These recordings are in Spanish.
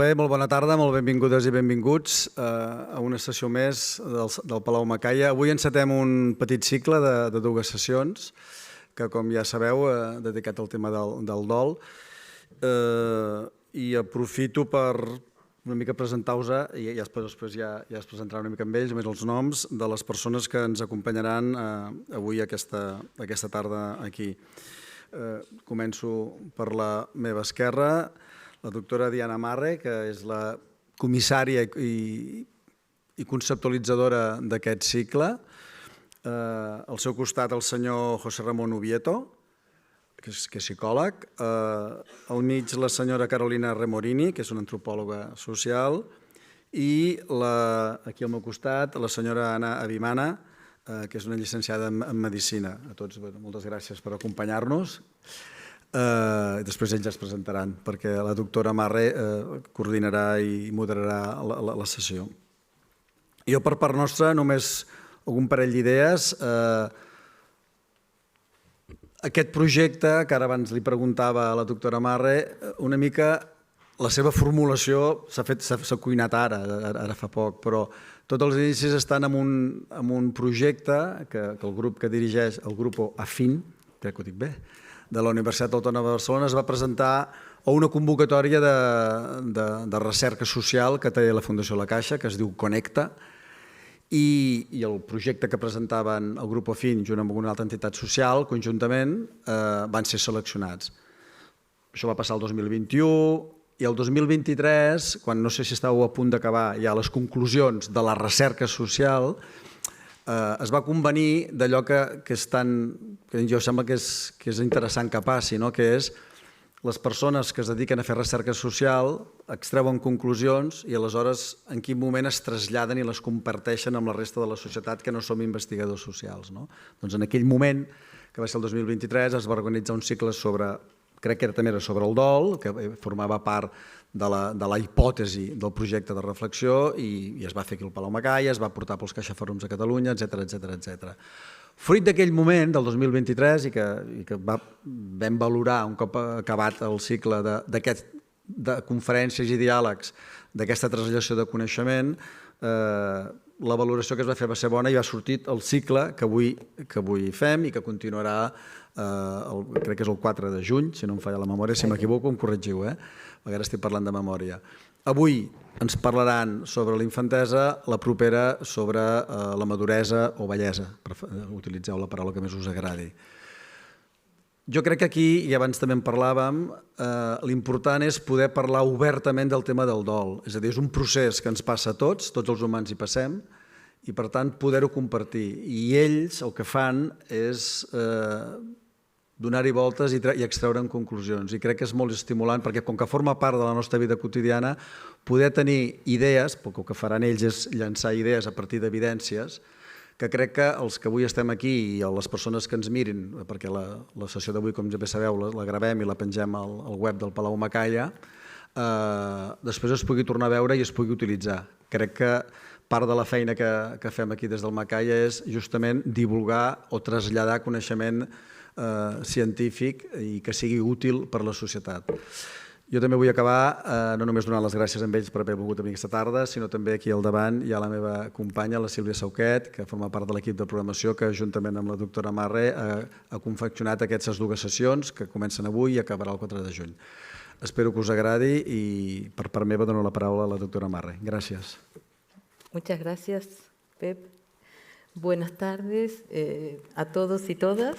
bé, molt bona tarda, molt benvingudes i benvinguts a una sessió més del Palau Macaya. Avui encetem un petit cicle de dues sessions que, com ja sabeu, dedicat al tema del dol. I aprofito per una mica presentar-vos, i després ja es presentarà una mica amb ells, més els noms de les persones que ens acompanyaran avui aquesta tarda aquí. Començo per la meva esquerra, la doctora Diana Marre, que és la comissària i conceptualitzadora d'aquest cicle. Al seu costat el senyor José Ramón Ubieto, que és psicòleg. Al mig la senyora Carolina Remorini, que és una antropòloga social. I aquí al meu costat la senyora Anna Abimana, que és una llicenciada en Medicina. A tots, moltes gràcies per acompanyar-nos. Després ells es presentaran, perquè la doctora Marre coordinarà i moderarà la sessió. Jo, per part nostra, només algun parell d'idees. Aquest projecte, que ara abans li preguntava a la doctora Marre, una mica la seva formulació s'ha cuinat ara fa poc, però tots els inicis estan en un projecte que el grup que dirigeix, el grup AFIN, crec que ho dic bé, de la Universitat Autònoma de Barcelona, es va presentar a una convocatòria de recerca social que té la Fundació La Caixa, que es diu Connecta, i el projecte que presentaven el grup AFIN junt amb una altra entitat social, conjuntament, van ser seleccionats. Això va passar el 2021, i el 2023, quan no sé si estàveu a punt d'acabar ja les conclusions de la recerca social, es va convenir d'allò que jo sembla que és interessant que passi, que és les persones que es dediquen a fer recerca social extreuen conclusions i aleshores en quin moment es traslladen i les comparteixen amb la resta de la societat que no som investigadors socials. Doncs en aquell moment, que va ser el 2023, es va organitzar un cicle sobre, crec que també era sobre el dol, que formava part de la hipòtesi del projecte de reflexió i es va fer aquí al Palau Macaya, es va portar pels CaixaFòrums a Catalunya, etc. Fruit d'aquell moment, del 2023, i que vam valorar un cop acabat el cicle de conferències i diàlegs d'aquesta translació de coneixement, la valoració que es va fer va ser bona i va sortir el cicle que avui fem i que continuarà, crec que és el 4 de juny, si no em falla la memòria, si m'equivoco em corregiu, perquè ara estic parlant de memòria. Avui ens parlaran sobre la infantesa, la propera sobre la maduresa o vellesa, utilitzeu la paraula que més us agradi. Jo crec que aquí, i abans també en parlàvem, l'important és poder parlar obertament del tema del dol. És a dir, és un procés que ens passa a tots els humans hi passem, i per tant poder-ho compartir. I ells el que fan és donar-hi voltes i extreure'n conclusions. I crec que és molt estimulant perquè com que forma part de la nostra vida quotidiana, poder tenir idees, perquè el que faran ells és llançar idees a partir d'evidències, que crec que els que avui estem aquí i les persones que ens mirin, perquè la sessió d'avui, com ja bé sabeu, la gravem i la pengem al web del Palau Macaya, després es pugui tornar a veure i es pugui utilitzar. Crec que part de la feina que fem aquí des del Macaya és justament divulgar o traslladar coneixement científic i que sigui útil per a la societat. Jo també vull acabar no només donant les gràcies a ells per haver volgut venir aquesta tarda, sinó també aquí al davant hi ha la meva companya, la Sílvia Sauquet, que forma part de l'equip de programació que juntament amb la doctora Marre ha confeccionat aquestes dues sessions que comencen avui i acabarà el 4 de juny. Espero que us agradi i per part meva dono la paraula a la doctora Marre. Gràcies. Muchas gracias, Pep. Buenas tardes a todos y todas.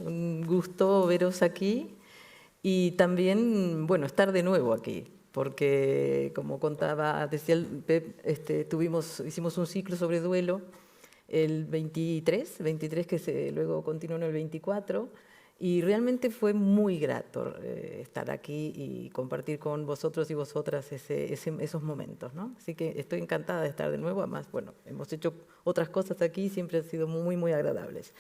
Un gusto veros aquí y también, bueno, estar de nuevo aquí, porque como decía el Pep, hicimos un ciclo sobre duelo el 23 que luego continuó en el 24, y realmente fue muy grato estar aquí y compartir con vosotros y vosotras esos momentos, ¿no? Así que estoy encantada de estar de nuevo. Además, bueno, hemos hecho otras cosas aquí y siempre han sido muy, muy agradables.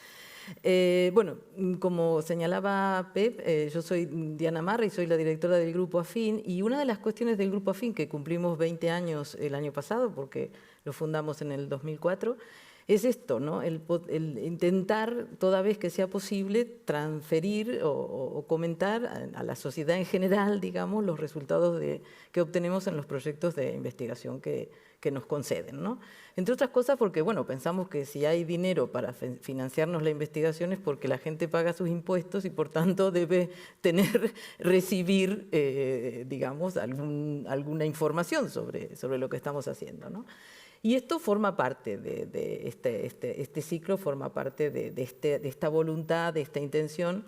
Bueno, como señalaba Pep, yo soy Diana Marre y soy la directora del Grupo AFIN, y una de las cuestiones del Grupo AFIN, que cumplimos 20 años el año pasado, porque lo fundamos en el 2004, es esto, ¿no? El intentar, toda vez que sea posible, transferir o comentar a la sociedad en general, digamos, los resultados que obtenemos en los proyectos de investigación que nos conceden, ¿no? Entre otras cosas porque, bueno, pensamos que si hay dinero para financiarnos la investigación es porque la gente paga sus impuestos y, por tanto, debe recibir, digamos, alguna información sobre lo que estamos haciendo, ¿no? Y esto forma parte de este ciclo, forma parte de esta voluntad, de esta intención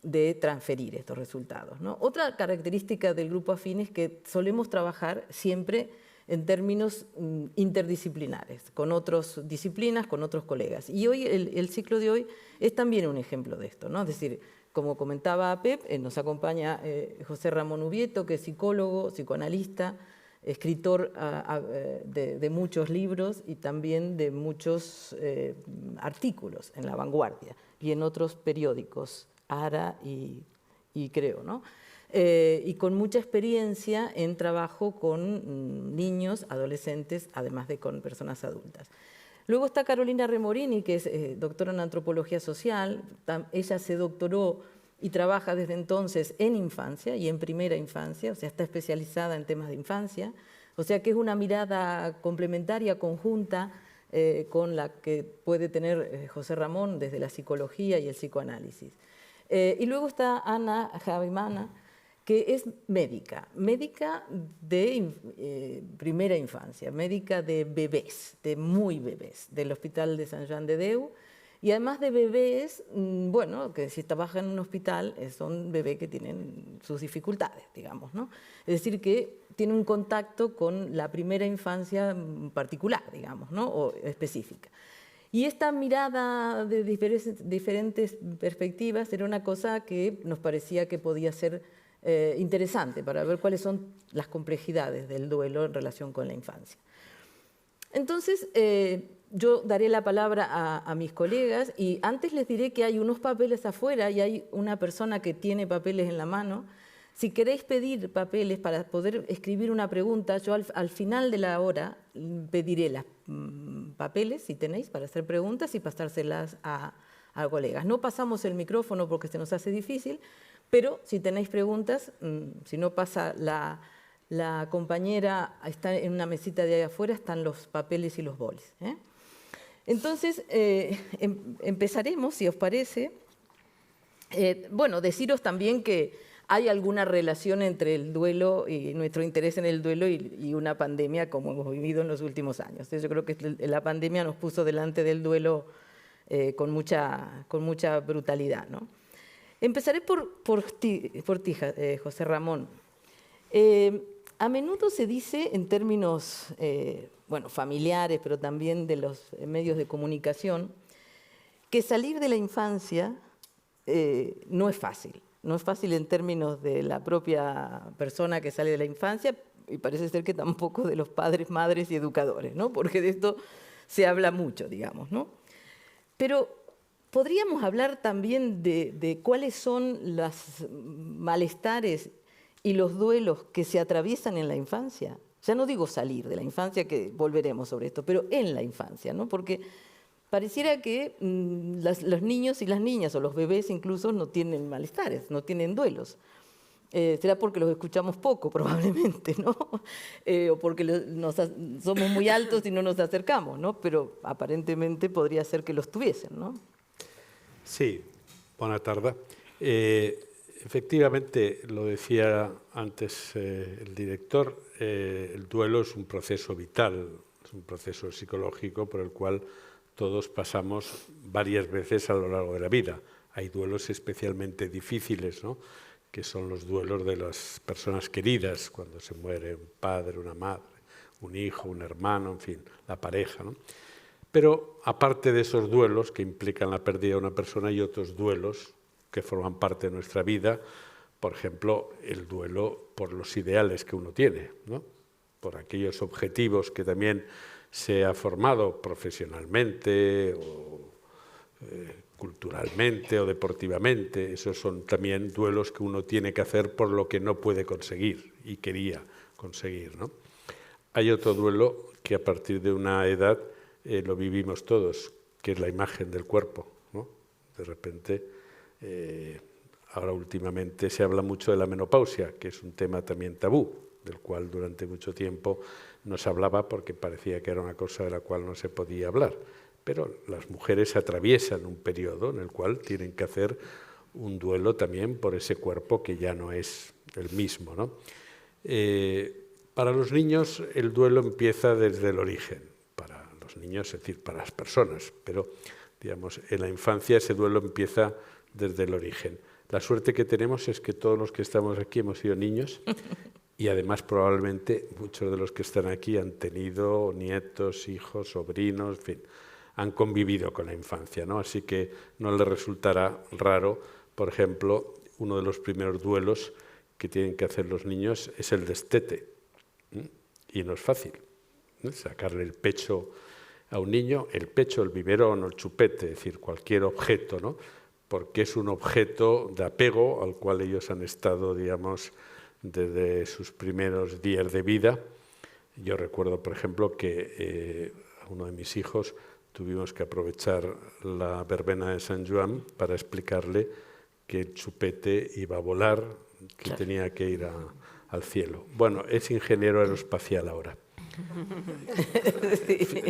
de transferir estos resultados, ¿no? Otra característica del grupo afín es que solemos trabajar siempre en términos interdisciplinares, con otras disciplinas, con otros colegas. Y hoy, el ciclo de hoy es también un ejemplo de esto, ¿no? Es decir, como comentaba Pep, nos acompaña José Ramón Ubieto, que es psicólogo, psicoanalista, escritor de muchos libros y también de muchos artículos en La Vanguardia y en otros periódicos, Ara y Creo, ¿no? Y con mucha experiencia en trabajo con niños, adolescentes, además de con personas adultas. Luego está Carolina Remorini, que es doctora en antropología social. Ella se doctoró y trabaja desde entonces en infancia y en primera infancia, o sea, está especializada en temas de infancia, o sea que es una mirada complementaria, conjunta, con la que puede tener José Ramón desde la psicología y el psicoanálisis. Y luego está Ana Javimana, que es médica de primera infancia, médica de bebés, de muy bebés, del Hospital de Sant Joan de Déu. Y además de bebés, bueno, que si trabaja en un hospital, son bebés que tienen sus dificultades, digamos, ¿no? Es decir, que tiene un contacto con la primera infancia particular, digamos, ¿no? O específica. Y esta mirada de diferentes perspectivas era una cosa que nos parecía que podía ser interesante para ver cuáles son las complejidades del duelo en relación con la infancia. Entonces, yo daré la palabra a mis colegas y antes les diré que hay unos papeles afuera y hay una persona que tiene papeles en la mano. Si queréis pedir papeles para poder escribir una pregunta, yo al final de la hora pediré los papeles, si tenéis, para hacer preguntas y pasárselas a colegas. No pasamos el micrófono porque se nos hace difícil, pero si tenéis preguntas, si no pasa la compañera, está en una mesita de ahí afuera, están los papeles y los bolis, ¿eh? Entonces, empezaremos, si os parece. Bueno, deciros también que hay alguna relación entre el duelo y nuestro interés en el duelo y una pandemia como hemos vivido en los últimos años. Entonces, yo creo que la pandemia nos puso delante del duelo con mucha brutalidad, ¿no? Empezaré por ti, José Ramón. A menudo se dice en términos bueno, familiares, pero también de los medios de comunicación, que salir de la infancia no es fácil. No es fácil en términos de la propia persona que sale de la infancia y parece ser que tampoco de los padres, madres y educadores, ¿no? Porque de esto se habla mucho, digamos, ¿no? Pero podríamos hablar también de cuáles son los malestares y los duelos que se atraviesan en la infancia. Ya no digo salir de la infancia, que volveremos sobre esto, pero en la infancia, ¿no? Porque pareciera que los niños y las niñas, o los bebés incluso, no tienen malestares, no tienen duelos. Será porque los escuchamos poco, probablemente, ¿no? O porque somos muy altos y no nos acercamos, ¿no? Pero aparentemente podría ser que los tuviesen, ¿no? Sí, buena tarde. Efectivamente, lo decía antes el director, el duelo es un proceso vital, es un proceso psicológico por el cual todos pasamos varias veces a lo largo de la vida. Hay duelos especialmente difíciles, ¿no? Que son los duelos de las personas queridas, cuando se muere un padre, una madre, un hijo, un hermano, en fin, la pareja, ¿no? Pero aparte de esos duelos que implican la pérdida de una persona, hay otros duelos que forman parte de nuestra vida, por ejemplo, el duelo por los ideales que uno tiene, ¿no? Por aquellos objetivos que también se ha formado profesionalmente o culturalmente o deportivamente. Esos son también duelos que uno tiene que hacer por lo que no puede conseguir y quería conseguir, ¿no? Hay otro duelo que a partir de una edad lo vivimos todos, que es la imagen del cuerpo, ¿no? De repente, ahora últimamente se habla mucho de la menopausia, que es un tema también tabú, del cual durante mucho tiempo no se hablaba porque parecía que era una cosa de la cual no se podía hablar. Pero las mujeres atraviesan un periodo en el cual tienen que hacer un duelo también por ese cuerpo que ya no es el mismo, ¿no? Para los niños el duelo empieza desde el origen, para los niños, es decir, para las personas, pero digamos, en la infancia ese duelo empieza desde el origen. La suerte que tenemos es que todos los que estamos aquí hemos sido niños y además probablemente muchos de los que están aquí han tenido nietos, hijos, sobrinos, en fin, han convivido con la infancia, ¿no? Así que no les resultará raro, por ejemplo, uno de los primeros duelos que tienen que hacer los niños es el destete, y no es fácil, ¿no? Sacarle el pecho a un niño, el pecho, el biberón o el chupete, es decir, cualquier objeto, ¿no? Porque es un objeto de apego al cual ellos han estado, digamos, desde sus primeros días de vida. Yo recuerdo, por ejemplo, que a uno de mis hijos tuvimos que aprovechar la verbena de San Juan para explicarle que el chupete iba a volar, que tenía que ir al cielo. Bueno, es ingeniero aeroespacial ahora.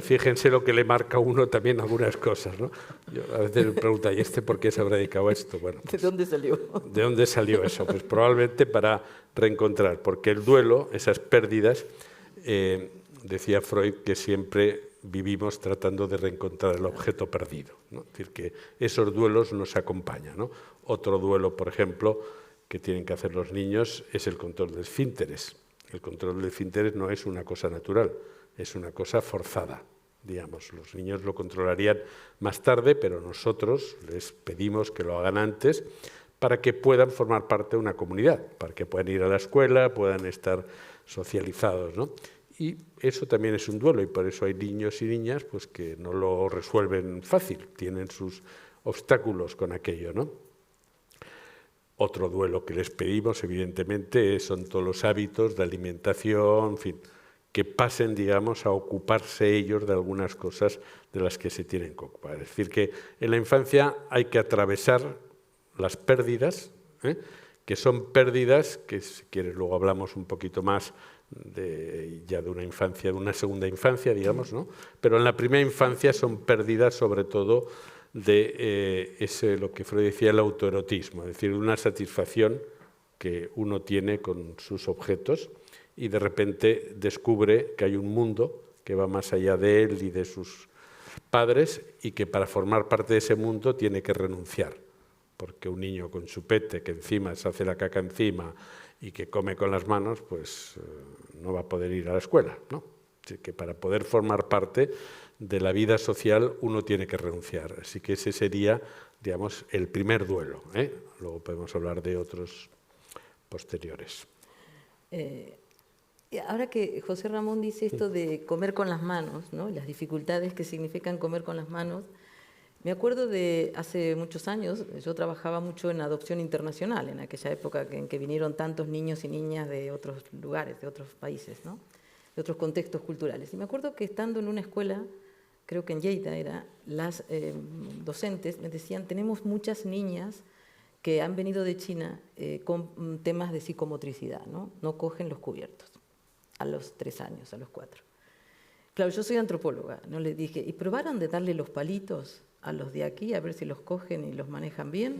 Fíjense lo que le marca a uno también algunas cosas, ¿no? Yo a veces me pregunto, ¿y este por qué se habrá dedicado a esto? Bueno, pues, ¿de dónde salió? ¿de dónde salió eso? Pues probablemente para reencontrar, porque el duelo, esas pérdidas, decía Freud que siempre vivimos tratando de reencontrar el objeto perdido, ¿no? Es decir, que esos duelos nos acompañan, ¿no? Otro duelo, por ejemplo, que tienen que hacer los niños es el control de esfínteres. El control de esfínteres no es una cosa natural, es una cosa forzada, digamos. Los niños lo controlarían más tarde, pero nosotros les pedimos que lo hagan antes para que puedan formar parte de una comunidad, para que puedan ir a la escuela, puedan estar socializados, ¿no? Y eso también es un duelo, y por eso hay niños y niñas pues, que no lo resuelven fácil, tienen sus obstáculos con aquello, ¿no? Otro duelo que les pedimos, evidentemente, son todos los hábitos de alimentación, en fin, que pasen, digamos, a ocuparse ellos de algunas cosas de las que se tienen que ocupar. Es decir, que en la infancia hay que atravesar las pérdidas, que son pérdidas que, si quieres, luego hablamos un poquito más ya de una infancia, de una segunda infancia, digamos, ¿no? Pero en la primera infancia son pérdidas, sobre todo, de lo que Freud decía, el autoerotismo, es decir, una satisfacción que uno tiene con sus objetos y de repente descubre que hay un mundo que va más allá de él y de sus padres y que para formar parte de ese mundo tiene que renunciar, porque un niño con chupete que encima se hace la caca encima y que come con las manos, pues no va a poder ir a la escuela, ¿no? Así que para poder formar parte de la vida social uno tiene que renunciar. Así que ese sería, digamos, el primer duelo, ¿eh? Luego podemos hablar de otros posteriores. Ahora que José Ramón dice esto de comer con las manos, ¿no? Las dificultades que significan comer con las manos, me acuerdo de hace muchos años, yo trabajaba mucho en adopción internacional, en aquella época en que vinieron tantos niños y niñas de otros lugares, de otros países, ¿no? De otros contextos culturales. Y me acuerdo que estando en una escuela, creo que en Lleida era, las docentes me decían, tenemos muchas niñas que han venido de China con temas de psicomotricidad, ¿no? No cogen los cubiertos a los 3 años, a los 4. Claro, yo soy antropóloga, ¿no? Les dije, ¿y probaron de darle los palitos a los de aquí a ver si los cogen y los manejan bien?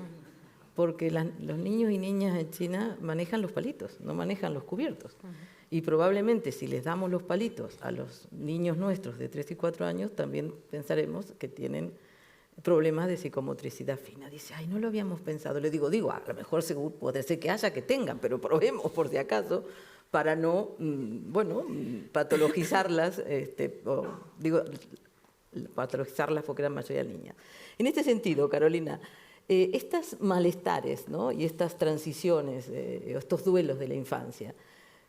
Porque los niños y niñas en China manejan los palitos, no manejan los cubiertos. Y probablemente si les damos los palitos a los niños nuestros de 3 y 4 años, también pensaremos que tienen problemas de psicomotricidad fina. Dice, ay, no lo habíamos pensado. Le digo, a lo mejor seguro puede ser que haya que tengan, pero probemos por si acaso para no, patologizarlas, patologizarlas porque eran mayoría niñas. En este sentido, Carolina, estos malestares, ¿no? Y estas transiciones, estos duelos de la infancia,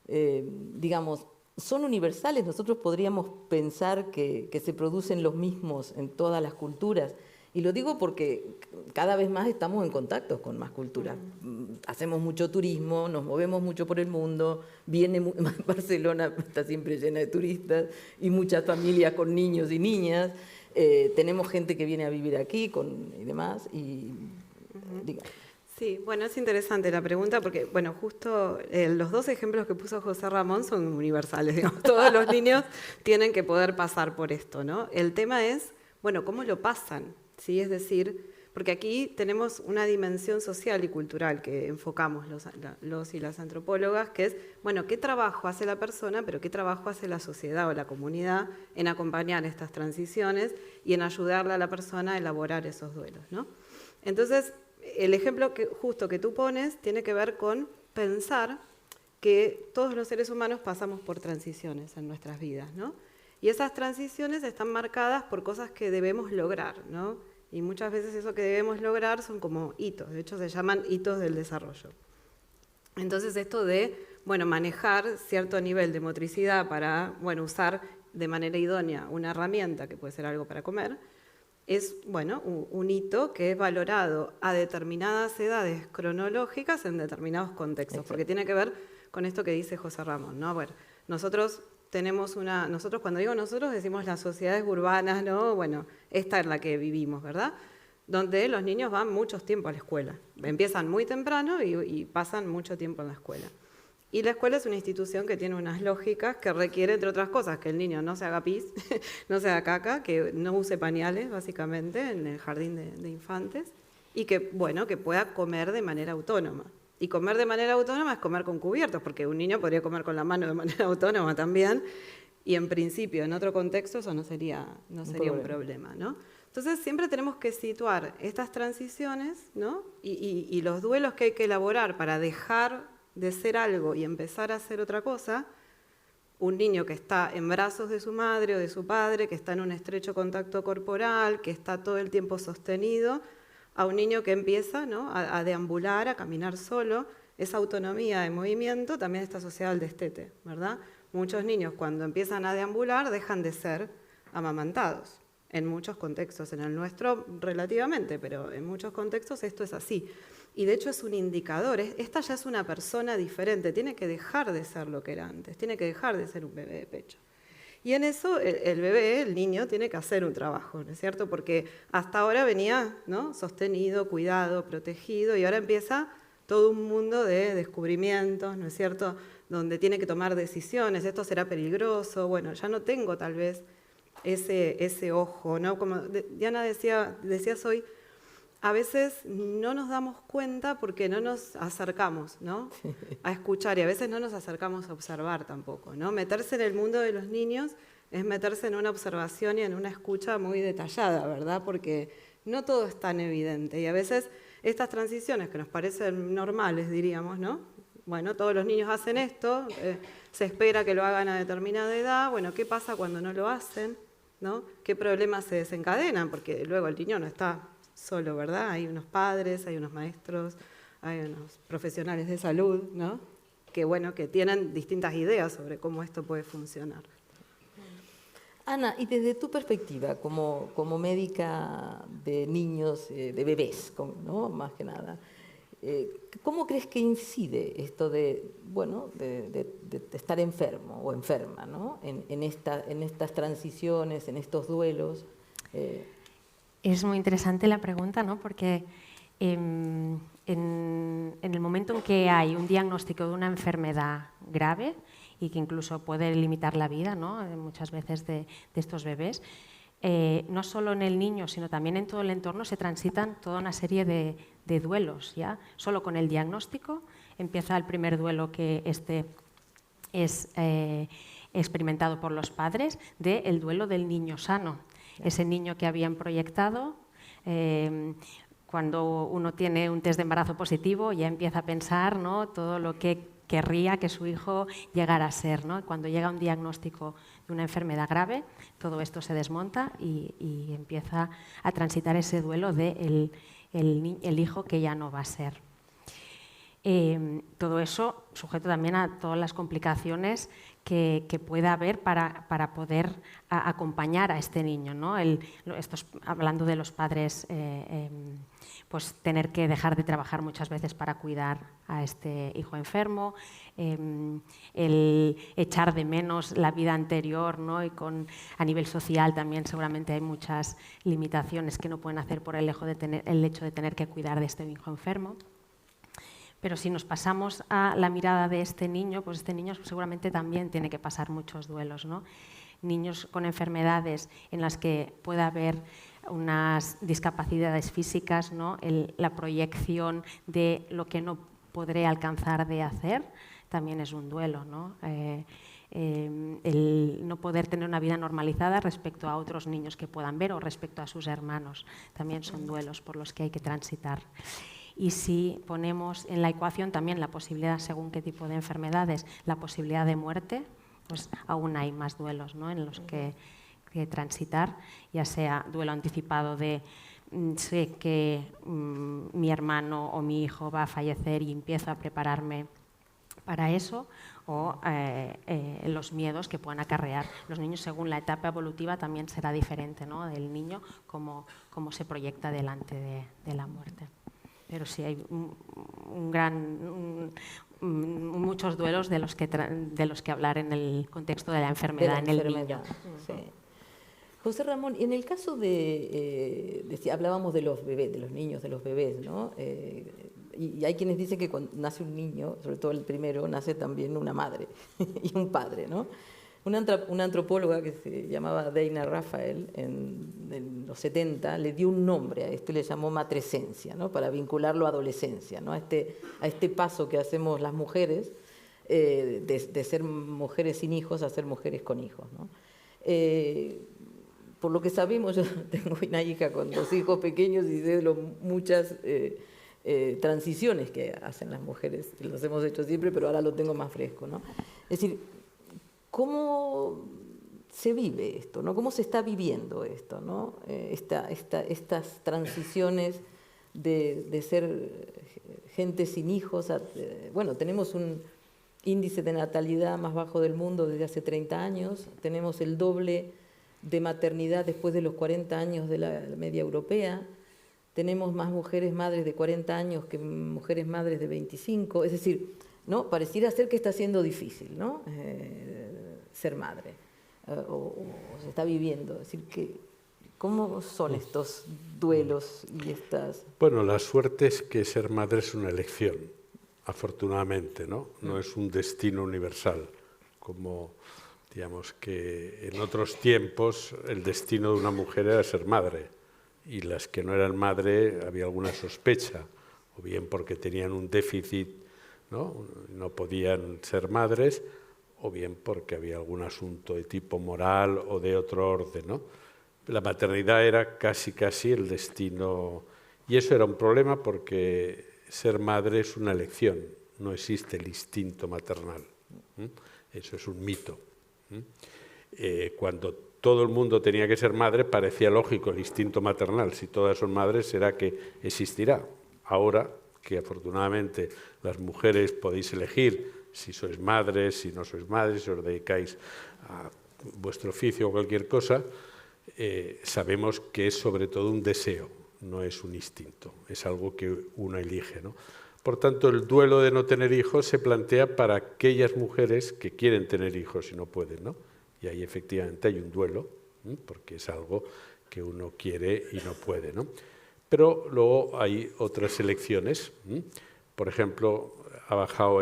digamos, son universales. Nosotros podríamos pensar que se producen los mismos en todas las culturas Y lo digo porque cada vez más estamos en contacto con más culturas. Hacemos mucho turismo, nos movemos mucho por el mundo, Barcelona está siempre llena de turistas y muchas familias con niños y niñas. Tenemos gente que viene a vivir aquí y demás. Digamos. Sí, bueno, es interesante la pregunta porque, bueno, justo los dos ejemplos que puso José Ramón son universales, digamos. Todos los niños tienen que poder pasar por esto, ¿no? El tema es, bueno, ¿cómo lo pasan? ¿Sí? Es decir, porque aquí tenemos una dimensión social y cultural que enfocamos los y las antropólogas, que es, bueno, ¿qué trabajo hace la persona, pero qué trabajo hace la sociedad o la comunidad en acompañar estas transiciones y en ayudarle a la persona a elaborar esos duelos, ¿no? Entonces, el ejemplo justo que tú pones tiene que ver con pensar que todos los seres humanos pasamos por transiciones en nuestras vidas, ¿no? Y esas transiciones están marcadas por cosas que debemos lograr, ¿no? Y muchas veces eso que debemos lograr son como hitos, de hecho se llaman hitos del desarrollo. Entonces esto de, bueno, manejar cierto nivel de motricidad para, bueno, usar de manera idónea una herramienta que puede ser algo para comer, es, bueno, un hito que es valorado a determinadas edades cronológicas en determinados contextos, porque tiene que ver con esto que dice José Ramón, ¿no? A ver, nosotros cuando digo nosotros decimos las sociedades urbanas, ¿no? Bueno, esta es la que vivimos, ¿verdad? Donde los niños van mucho tiempo a la escuela. Empiezan muy temprano y pasan mucho tiempo en la escuela. Y la escuela es una institución que tiene unas lógicas que requiere, entre otras cosas, que el niño no se haga pis, no se haga caca, que no use pañales, básicamente, en el jardín de infantes, y que, bueno, que pueda comer de manera autónoma. Y comer de manera autónoma es comer con cubiertos, porque un niño podría comer con la mano de manera autónoma también, y en principio, en otro contexto, eso no sería un problema, ¿no? Entonces, siempre tenemos que situar estas transiciones, ¿no? Y los duelos que hay que elaborar para dejar de ser algo y empezar a hacer otra cosa. Un niño que está en brazos de su madre o de su padre, que está en un estrecho contacto corporal, que está todo el tiempo sostenido, a un niño que empieza, ¿no? a deambular, a caminar solo. Esa autonomía de movimiento también está asociada al destete, ¿verdad? Muchos niños cuando empiezan a deambular dejan de ser amamantados, en muchos contextos, en el nuestro relativamente, pero en muchos contextos esto es así. Y de hecho es un indicador, esta ya es una persona diferente, tiene que dejar de ser lo que era antes, tiene que dejar de ser un bebé de pecho. Y en eso el bebé, el niño, tiene que hacer un trabajo, ¿no es cierto? Porque hasta ahora venía, ¿no? Sostenido, cuidado, protegido, y ahora empieza todo un mundo de descubrimientos, ¿no es cierto? Donde tiene que tomar decisiones, esto será peligroso, bueno, ya no tengo tal vez ese ojo, ¿no? Como Diana decías hoy, a veces no nos damos cuenta porque no nos acercamos, ¿no? a escuchar, y a veces no nos acercamos a observar tampoco, ¿no? Meterse en el mundo de los niños es meterse en una observación y en una escucha muy detallada, ¿verdad? Porque no todo es tan evidente y a veces estas transiciones que nos parecen normales, diríamos, ¿no? Bueno, todos los niños hacen esto, se espera que lo hagan a determinada edad, bueno, ¿qué pasa cuando no lo hacen? ¿No? ¿Qué problemas se desencadenan? Porque luego el niño no está solo, ¿verdad? Hay unos padres, hay unos maestros, hay unos profesionales de salud, ¿no? Que, bueno, que tienen distintas ideas sobre cómo esto puede funcionar. Ana, y desde tu perspectiva, como médica de niños, de bebés, ¿no? Más que nada, ¿cómo crees que incide esto de estar enfermo o enferma, ¿no? en estas transiciones, en estos duelos? Es muy interesante la pregunta, ¿no? Porque en el momento en que hay un diagnóstico de una enfermedad grave y que incluso puede limitar la vida, ¿no? Muchas veces de estos bebés, no solo en el niño, sino también en todo el entorno se transitan toda una serie de duelos, ¿ya? Solo con el diagnóstico empieza el primer duelo que es experimentado por los padres, del duelo del niño sano. Ese niño que habían proyectado, cuando uno tiene un test de embarazo positivo ya empieza a pensar, ¿no? Todo lo que querría que su hijo llegara a ser, ¿no? Cuando llega un diagnóstico de una enfermedad grave, todo esto se desmonta y empieza a transitar ese duelo de el hijo que ya no va a ser. Todo eso sujeto también a todas las complicaciones que pueda haber para poder acompañar a este niño, ¿no? Hablando de los padres, pues tener que dejar de trabajar muchas veces para cuidar a este hijo enfermo, el echar de menos la vida anterior, ¿no? Y a nivel social también seguramente hay muchas limitaciones que no pueden hacer por el hecho de tener que cuidar de este hijo enfermo. Pero si nos pasamos a la mirada de este niño, pues este niño seguramente también tiene que pasar muchos duelos, ¿no? Niños con enfermedades en las que pueda haber unas discapacidades físicas, ¿no? La proyección de lo que no podré alcanzar de hacer también es un duelo, ¿no? El no poder tener una vida normalizada respecto a otros niños que puedan ver o respecto a sus hermanos también son duelos por los que hay que transitar. Y si ponemos en la ecuación también la posibilidad, según qué tipo de enfermedades, la posibilidad de muerte, pues aún hay más duelos, ¿no? En los que transitar, ya sea duelo anticipado de sé que mi hermano o mi hijo va a fallecer y empiezo a prepararme para eso, o los miedos que puedan acarrear. Los niños, según la etapa evolutiva, también será diferente, ¿no? Del niño, cómo se proyecta delante de la muerte. Pero sí hay muchos duelos de los que hablar en el contexto de la enfermedad en el niño. Sí. José Ramón, en el caso de si hablábamos de los bebés, de los niños, de los bebés, ¿no? Y hay quienes dicen que cuando nace un niño, sobre todo el primero, nace también una madre y un padre, ¿no? Una antropóloga que se llamaba Deina Rafael en los 70 le dio un nombre a esto y le llamó matresencia, ¿no? Para vincularlo a adolescencia, ¿no? A este paso que hacemos las mujeres de ser mujeres sin hijos a ser mujeres con hijos, ¿no? Por lo que sabemos, yo tengo una hija con 2 hijos pequeños y sé de muchas transiciones que hacen las mujeres, que los hemos hecho siempre, pero ahora lo tengo más fresco, ¿no? Es decir, ¿cómo se vive esto, ¿no? ¿Cómo se está viviendo esto, ¿no? Estas transiciones de ser gente sin hijos. Bueno, tenemos un índice de natalidad más bajo del mundo desde hace 30 años, tenemos el doble de maternidad después de los 40 años de la media europea, tenemos más mujeres madres de 40 años que mujeres madres de 25, es decir, ¿no? Pareciera ser que está siendo difícil, ¿no? Ser madre, o se está viviendo. Es decir, ¿cómo son estos duelos y estas...? Bueno, la suerte es que ser madre es una elección, afortunadamente, ¿no? No es un destino universal, como, digamos, que en otros tiempos el destino de una mujer era ser madre, y las que no eran madre había alguna sospecha, o bien porque tenían un déficit, no podían ser madres, o bien porque había algún asunto de tipo moral o de otro orden, ¿no? La maternidad era casi el destino, y eso era un problema porque ser madre es una elección, no existe el instinto maternal. Eso es un mito. Cuando todo el mundo tenía que ser madre, parecía lógico el instinto maternal. Si todas son madres, será que existirá. Ahora que afortunadamente las mujeres podéis elegir si sois madres, si no sois madres, si os dedicáis a vuestro oficio o cualquier cosa, sabemos que es sobre todo un deseo, no es un instinto, es algo que uno elige, ¿no? Por tanto, el duelo de no tener hijos se plantea para aquellas mujeres que quieren tener hijos y no pueden, ¿no? Y ahí efectivamente hay un duelo, porque es algo que uno quiere y no puede, ¿no? Pero luego hay otras elecciones. Por ejemplo, ha bajado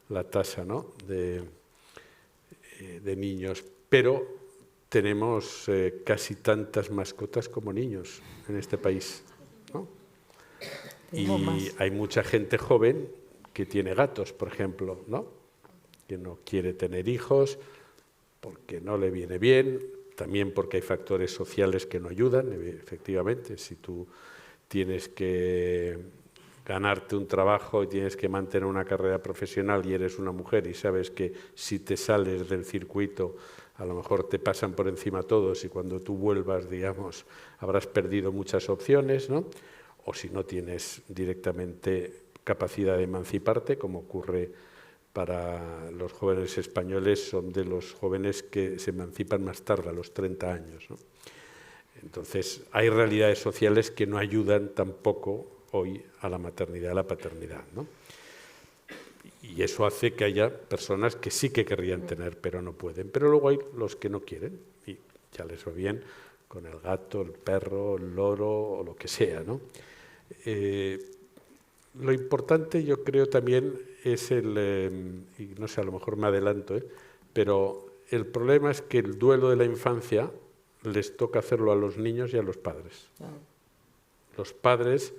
la tasa, ¿no? de niños, pero tenemos casi tantas mascotas como niños en este país, ¿no? Y hay mucha gente joven que tiene gatos, por ejemplo, ¿no? Que no quiere tener hijos porque no le viene bien, también porque hay factores sociales que no ayudan, efectivamente. Si tú tienes que ganarte un trabajo y tienes que mantener una carrera profesional y eres una mujer y sabes que si te sales del circuito a lo mejor te pasan por encima todos y cuando tú vuelvas, digamos, habrás perdido muchas opciones, ¿no? O si no tienes directamente capacidad de emanciparte, como ocurre para los jóvenes españoles, son de los jóvenes que se emancipan más tarde, a los 30 años, ¿no? Entonces, hay realidades sociales que no ayudan tampoco hoy a la maternidad, a la paternidad, ¿no? Y eso hace que haya personas que sí que querrían tener, pero no pueden. Pero luego hay los que no quieren y ya les va bien con el gato, el perro, el loro o lo que sea, ¿no? Lo importante, yo creo, también es y no sé, a lo mejor me adelanto, pero el problema es que el duelo de la infancia les toca hacerlo a los niños y a los padres. Los padres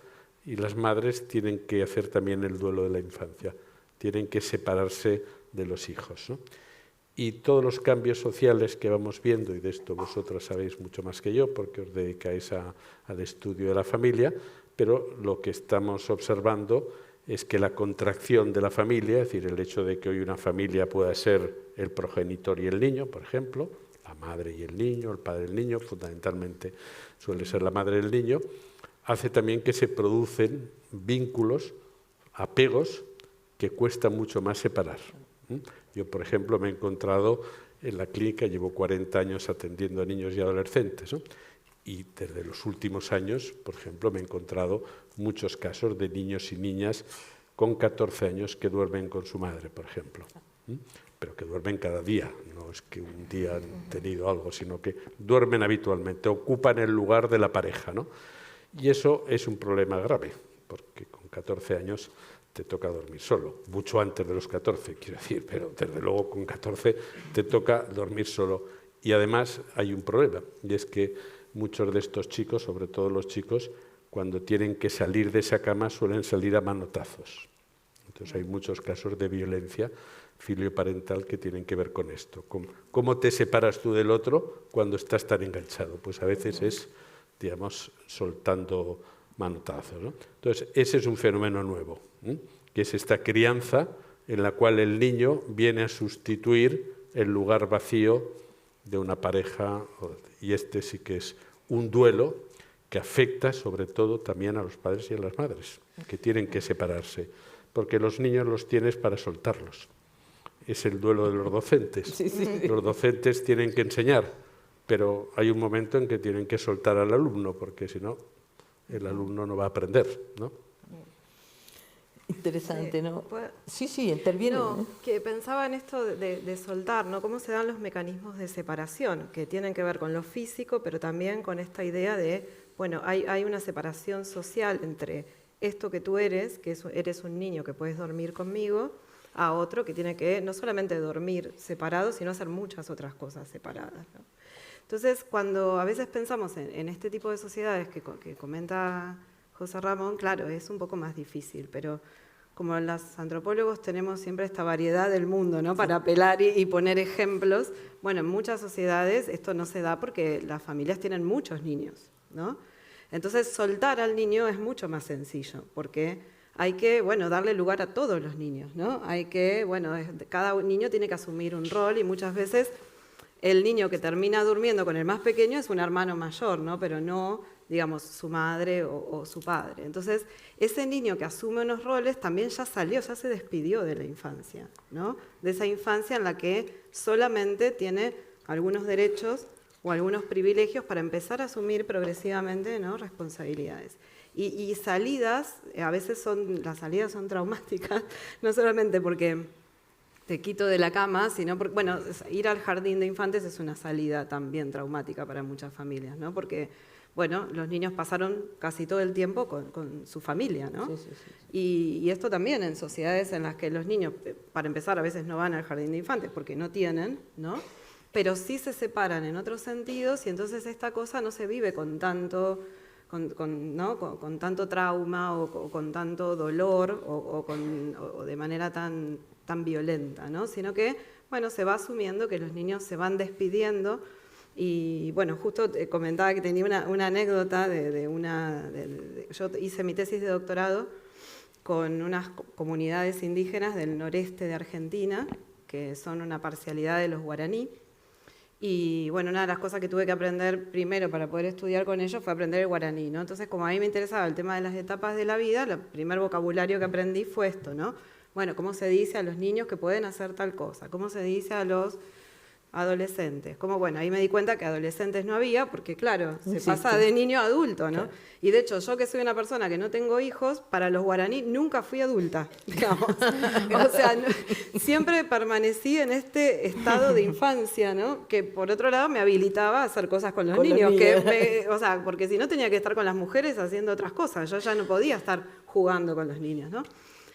y las madres tienen que hacer también el duelo de la infancia, tienen que separarse de los hijos, ¿no? Y todos los cambios sociales que vamos viendo, y de esto vosotras sabéis mucho más que yo, porque os dedicáis al estudio de la familia, pero lo que estamos observando es que la contracción de la familia, es decir, el hecho de que hoy una familia pueda ser el progenitor y el niño, por ejemplo, la madre y el niño, el padre y el niño, fundamentalmente suele ser la madre y el niño, hace también que se producen vínculos, apegos, que cuesta mucho más separar. Yo, por ejemplo, me he encontrado en la clínica, llevo 40 años atendiendo a niños y adolescentes, ¿no? Y desde los últimos años, por ejemplo, me he encontrado muchos casos de niños y niñas con 14 años que duermen con su madre, por ejemplo. Pero que duermen cada día, no es que un día han tenido algo, sino que duermen habitualmente, ocupan el lugar de la pareja, ¿no? Y eso es un problema grave, porque con 14 años te toca dormir solo, mucho antes de los 14, quiero decir, pero desde luego con 14 te toca dormir solo. Y además hay un problema, y es que muchos de estos chicos, sobre todo los chicos, cuando tienen que salir de esa cama suelen salir a manotazos. Entonces hay muchos casos de violencia filioparental que tienen que ver con esto. ¿Cómo te separas tú del otro cuando estás tan enganchado? Pues a veces es, digamos, soltando manotazos, ¿no? Entonces, ese es un fenómeno nuevo, que es esta crianza en la cual el niño viene a sustituir el lugar vacío de una pareja, y este sí que es un duelo que afecta sobre todo también a los padres y a las madres, que tienen que separarse, porque los niños los tienes para soltarlos. Es el duelo de los docentes. Sí, sí. Los docentes tienen que enseñar, pero hay un momento en que tienen que soltar al alumno, porque si no, el alumno no va a aprender, ¿no? Interesante, ¿no? ¿puedo? Sí, interviene. No, que pensaba en esto de soltar, ¿no? Cómo se dan los mecanismos de separación, que tienen que ver con lo físico, pero también con esta idea de, bueno, hay una separación social entre esto que tú eres, que eres un niño que puedes dormir conmigo, a otro que tiene que no solamente dormir separado, sino hacer muchas otras cosas separadas, ¿no? Entonces, cuando a veces pensamos en este tipo de sociedades que comenta José Ramón, claro, es un poco más difícil, pero como los antropólogos tenemos siempre esta variedad del mundo, ¿no? Para apelar y poner ejemplos, bueno, en muchas sociedades esto no se da porque las familias tienen muchos niños, ¿no? Entonces, soltar al niño es mucho más sencillo, porque hay que, bueno, darle lugar a todos los niños, ¿no? Hay que, bueno, cada niño tiene que asumir un rol y muchas veces el niño que termina durmiendo con el más pequeño es un hermano mayor, ¿no? Pero no, digamos, su madre o su padre. Entonces, ese niño que asume unos roles también ya salió, ya se despidió de la infancia, ¿no? De esa infancia en la que solamente tiene algunos derechos o algunos privilegios para empezar a asumir progresivamente, ¿no? Responsabilidades. Y salidas, a veces las salidas son traumáticas, no solamente porque te quito de la cama, sino porque, bueno, ir al jardín de infantes es una salida también traumática para muchas familias, ¿no? Porque, bueno, los niños pasaron casi todo el tiempo con su familia, ¿no? Sí. Y esto también en sociedades en las que los niños, para empezar, a veces no van al jardín de infantes porque no tienen, ¿no? Pero sí se separan en otros sentidos y entonces esta cosa no se vive con tanto, con tanto trauma o con tanto dolor o de manera tan violenta, ¿no? Sino que, bueno, se va asumiendo que los niños se van despidiendo y, bueno, justo comentaba que tenía una anécdota yo hice mi tesis de doctorado con unas comunidades indígenas del noreste de Argentina, que son una parcialidad de los guaraní, Y bueno, una de las cosas que tuve que aprender primero para poder estudiar con ellos fue aprender el guaraní, ¿no? Entonces, como a mí me interesaba el tema de las etapas de la vida, el primer vocabulario que aprendí fue esto, ¿no? Bueno, ¿cómo se dice a los niños que pueden hacer tal cosa? ¿Cómo se dice a los adolescentes? Como, bueno, ahí me di cuenta que adolescentes no había, porque claro, se pasa de niño a adulto, ¿no? Claro. Y de hecho, yo que soy una persona que no tengo hijos, para los guaraní nunca fui adulta, digamos. O sea, siempre permanecí en este estado de infancia, ¿no? Que por otro lado me habilitaba a hacer cosas con los niños. O sea, porque si no tenía que estar con las mujeres haciendo otras cosas, yo ya no podía estar jugando con los niños, ¿no?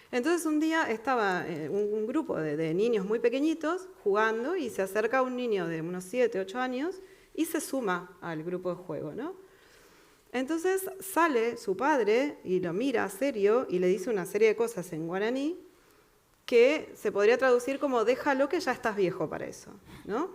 Entonces un día estaba un grupo de niños muy pequeñitos jugando y se acerca un niño de unos 7, 8 años y se suma al grupo de juego, ¿no? Entonces sale su padre y lo mira serio y le dice una serie de cosas en guaraní que se podría traducir como déjalo que ya estás viejo para eso, ¿no?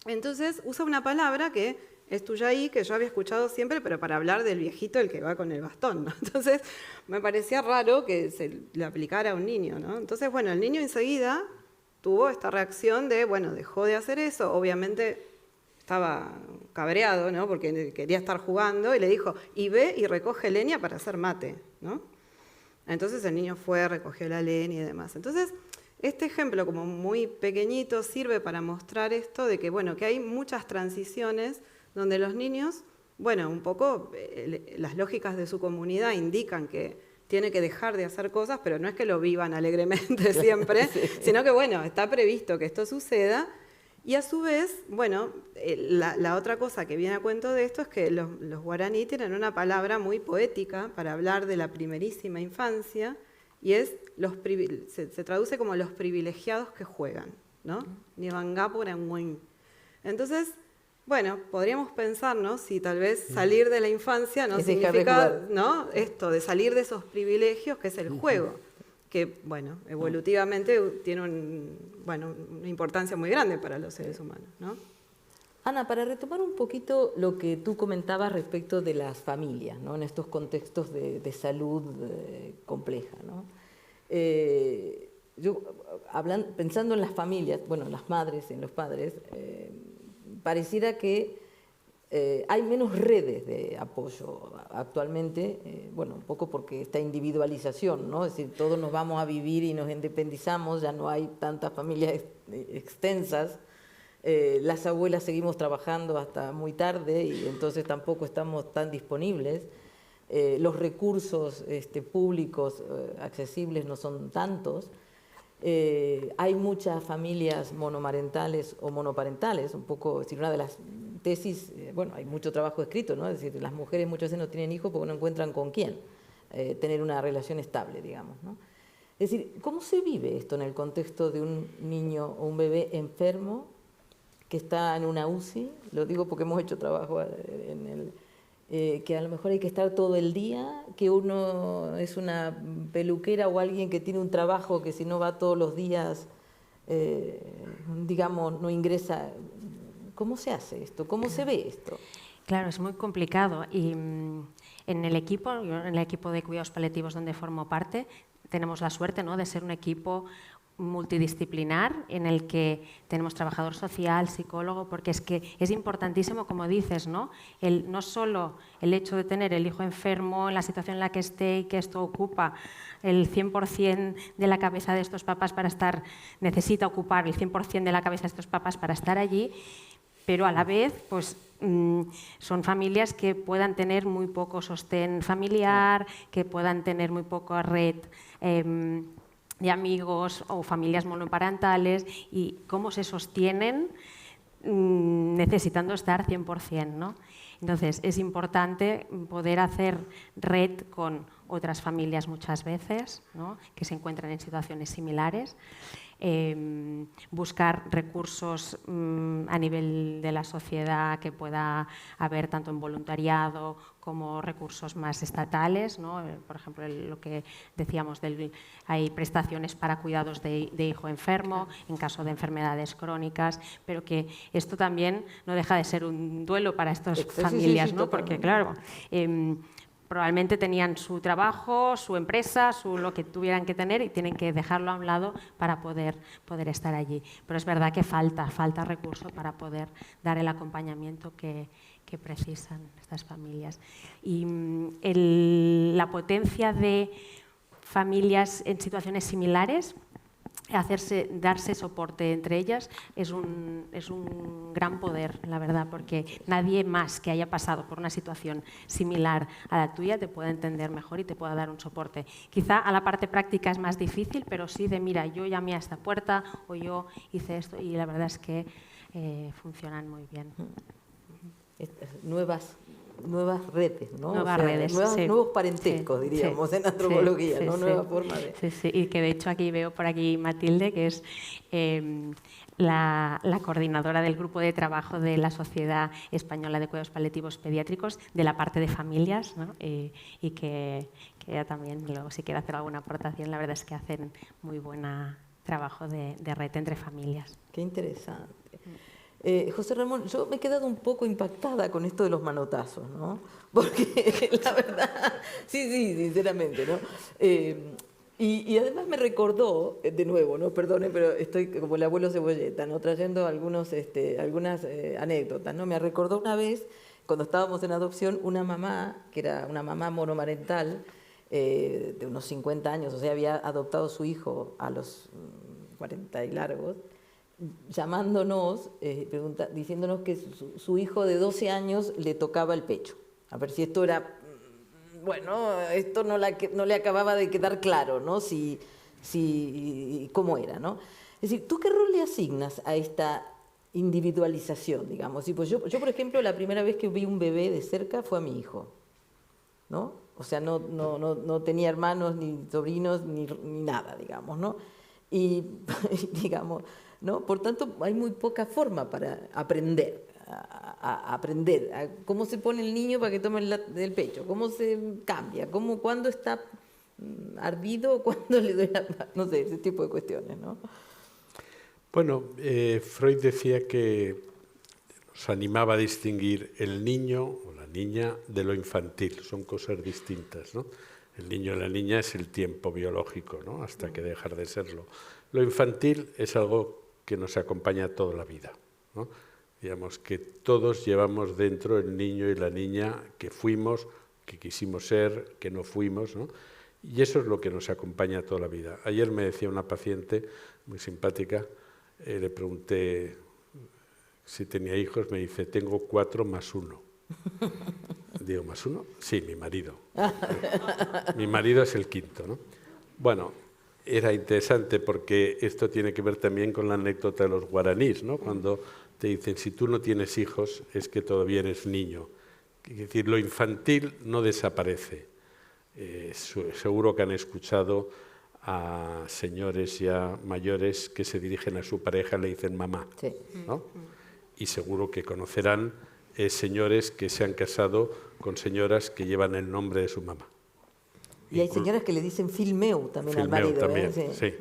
Entonces usa una palabra que es tuyaí, que yo había escuchado siempre, pero para hablar del viejito, el que va con el bastón, ¿no? Entonces, me parecía raro que se le aplicara a un niño, ¿no? Entonces, bueno, el niño enseguida tuvo esta reacción de, bueno, dejó de hacer eso, obviamente estaba cabreado, ¿no? Porque quería estar jugando, y le dijo, y ve y recoge leña para hacer mate, ¿no? Entonces el niño fue, recogió la leña y demás. Entonces, este ejemplo, como muy pequeñito, sirve para mostrar esto de que, bueno, que hay muchas transiciones donde los niños, bueno, un poco las lógicas de su comunidad indican que tiene que dejar de hacer cosas, pero no es que lo vivan alegremente siempre, sino que, bueno, está previsto que esto suceda. Y a su vez, bueno, la otra cosa que viene a cuento de esto es que los guaraní tienen una palabra muy poética para hablar de la primerísima infancia, y es se traduce como los privilegiados que juegan, ¿no? Entonces, bueno, podríamos pensarnos si tal vez salir de la infancia no significa, ¿no? Esto de salir de esos privilegios que es el juego, que, bueno, evolutivamente tiene una importancia muy grande para los seres humanos, ¿no? Ana, para retomar un poquito lo que tú comentabas respecto de las familias, ¿no? En estos contextos de salud compleja, ¿no? Pensando en las familias, bueno, en las madres, en los padres, pareciera que hay menos redes de apoyo actualmente, bueno, un poco porque esta individualización, ¿no? Es decir, todos nos vamos a vivir y nos independizamos, ya no hay tantas familias extensas, las abuelas seguimos trabajando hasta muy tarde y entonces tampoco estamos tan disponibles, los recursos públicos accesibles no son tantos. Hay muchas familias monomarentales o monoparentales, un poco, es decir, una de las tesis, bueno, hay mucho trabajo escrito, ¿no? Es decir, las mujeres muchas veces no tienen hijos porque no encuentran con quién tener una relación estable, digamos, ¿no? Es decir, ¿cómo se vive esto en el contexto de un niño o un bebé enfermo que está en una UCI? Lo digo porque hemos hecho trabajo en el... que a lo mejor hay que estar todo el día, que uno es una peluquera o alguien que tiene un trabajo que si no va todos los días, digamos, no ingresa. ¿Cómo se hace esto? ¿Cómo se ve esto? Claro, es muy complicado y en el equipo de cuidados paliativos donde formo parte, tenemos la suerte, ¿no?, de ser un equipo multidisciplinar en el que tenemos trabajador social, psicólogo, porque es que es importantísimo, como dices, ¿no? No solo el hecho de tener el hijo enfermo en la situación en la que esté y que esto ocupa el 100% de la cabeza de estos papás para estar, necesita ocupar el 100% de la cabeza de estos papás para estar allí, pero a la vez, pues son familias que puedan tener muy poco sostén familiar, que puedan tener muy poca red de amigos o familias monoparentales y cómo se sostienen necesitando estar 100%, ¿no? Entonces, es importante poder hacer red con otras familias muchas veces, ¿no?, que se encuentran en situaciones similares, buscar recursos a nivel de la sociedad que pueda haber tanto en voluntariado como recursos más estatales, ¿no? Por ejemplo, lo que decíamos, hay prestaciones para cuidados de hijo enfermo en caso de enfermedades crónicas, pero que esto también no deja de ser un duelo para estas familias, ¿no? Porque claro, probablemente tenían su trabajo, su empresa, lo que tuvieran que tener y tienen que dejarlo a un lado para poder estar allí. Pero es verdad que falta recursos para poder dar el acompañamiento que precisan estas familias. Y la potencia de familias en situaciones similares, darse soporte entre ellas es un gran poder, la verdad, porque nadie más que haya pasado por una situación similar a la tuya te puede entender mejor y te pueda dar un soporte. Quizá a la parte práctica es más difícil, pero sí de, mira, yo llamé a esta puerta o yo hice esto, y la verdad es que funcionan muy bien. Nuevas redes, ¿no? Nuevas redes, sí. Nuevos parentescos, Sí, diríamos, sí, en antropología, sí, ¿no? sí, Nueva forma de... Sí, sí, y que de hecho aquí veo por aquí Matilde, que es la coordinadora del grupo de trabajo de la Sociedad Española de Cuidados Paliativos Pediátricos, de la parte de familias, ¿no? Y que ella también, luego, si quiere hacer alguna aportación, la verdad es que hacen muy buen trabajo de red entre familias. Qué interesante. José Ramón, yo me he quedado un poco impactada con esto de los manotazos, ¿no? Porque la verdad, sí, sinceramente, ¿no? Y además me recordó, de nuevo, ¿no? Perdone, pero estoy como el abuelo Cebolleta, ¿no? Trayendo algunas anécdotas, ¿no? Me recordó una vez, cuando estábamos en adopción, una mamá, que era una mamá monomarental, de unos 50 años, o sea, había adoptado a su hijo a los 40 y largos, llamándonos, diciéndonos que su hijo de 12 años le tocaba el pecho. A ver si esto era... Bueno, esto no le acababa de quedar claro, ¿no? Cómo era, ¿no? Es decir, ¿tú qué rol le asignas a esta individualización, digamos? Y pues yo, por ejemplo, la primera vez que vi un bebé de cerca fue a mi hijo, ¿no? O sea, no tenía hermanos, ni sobrinos, ni nada, digamos, ¿no? Y, digamos... ¿no? Por tanto, hay muy poca forma para aprender, a cómo se pone el niño para que tome el pecho, cómo se cambia, cuándo está ardido, cuándo le doy no sé, ese tipo de cuestiones, ¿no? Bueno, Freud decía que nos animaba a distinguir el niño o la niña de lo infantil, son cosas distintas, ¿no? El niño o la niña es el tiempo biológico, ¿no? Hasta que dejar de serlo. Lo infantil es algo que nos acompaña toda la vida, ¿no? Digamos que todos llevamos dentro el niño y la niña que fuimos, que quisimos ser, que no fuimos, ¿no? Y eso es lo que nos acompaña toda la vida. Ayer me decía una paciente muy simpática, le pregunté si tenía hijos, me dice, tengo 4 más 1. Digo, ¿más 1? Sí, mi marido. Mi marido es el 5º, ¿no? Bueno, era interesante porque esto tiene que ver también con la anécdota de los guaraníes, ¿no? Cuando te dicen, si tú no tienes hijos, es que todavía eres niño. Es decir, lo infantil no desaparece. Seguro que han escuchado a señores ya mayores que se dirigen a su pareja y le dicen mamá, sí, ¿no? Y seguro que conocerán señores que se han casado con señoras que llevan el nombre de su mamá. Y hay señoras que le dicen filmeu también al marido. También, sí.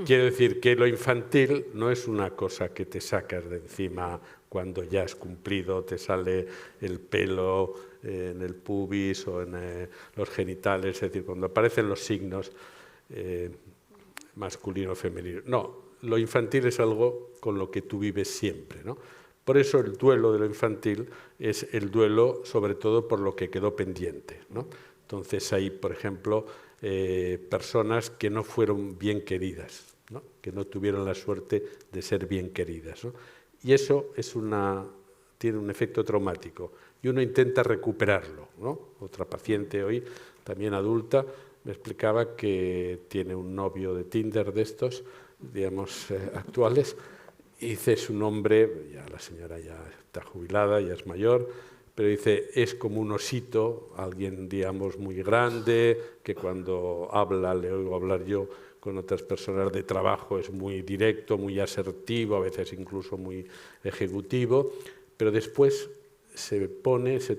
Quiero decir que lo infantil no es una cosa que te sacas de encima cuando ya has cumplido, te sale el pelo en el pubis o en los genitales, es decir, cuando aparecen los signos masculino o femenino. No, lo infantil es algo con lo que tú vives siempre, ¿no? Por eso el duelo de lo infantil es el duelo sobre todo por lo que quedó pendiente, ¿no? Entonces hay, por ejemplo, personas que no fueron bien queridas, ¿no? Que no tuvieron la suerte de ser bien queridas, ¿no? Y eso tiene un efecto traumático y uno intenta recuperarlo, ¿no? Otra paciente hoy, también adulta, me explicaba que tiene un novio de Tinder de estos, digamos, actuales, y dice, es un hombre, ya la señora ya está jubilada, ya es mayor, pero dice, es como un osito, alguien, digamos, muy grande, que cuando habla, le oigo hablar yo con otras personas de trabajo, es muy directo, muy asertivo, a veces incluso muy ejecutivo, pero después se